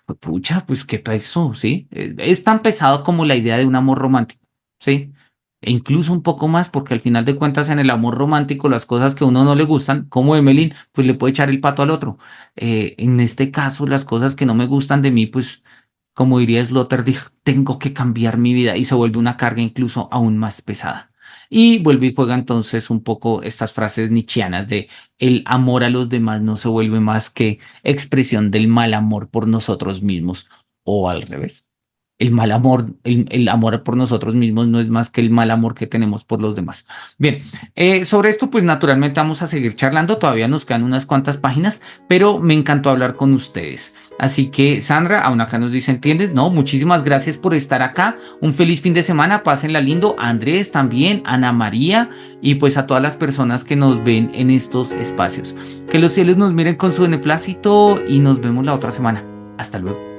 Speaker 1: Pues, pucha, pues qué peso, ¿sí? Es tan pesado como la idea de un amor romántico, ¿sí? E incluso un poco más, porque al final de cuentas en el amor romántico las cosas que a uno no le gustan, como Emelín, pues le puede echar el pato al otro. En este caso, las cosas que no me gustan de mí, pues como diría Sloterdijk, tengo que cambiar mi vida y se vuelve una carga incluso aún más pesada. Y vuelve y juega entonces un poco estas frases nietzscheanas de el amor a los demás no se vuelve más que expresión del mal amor por nosotros mismos o al revés. El mal amor, el amor por nosotros mismos no es más que el mal amor que tenemos por los demás. Bien, sobre esto pues naturalmente vamos a seguir charlando, todavía nos quedan unas cuantas páginas, pero me encantó hablar con ustedes. Así que Sandra, aún acá nos dice, ¿entiendes? No, muchísimas gracias por estar acá. Un feliz fin de semana, pásenla lindo. A Andrés también, Ana María y pues a todas las personas que nos ven en estos espacios. Que los cielos nos miren con su beneplácito y nos vemos la otra semana. Hasta luego.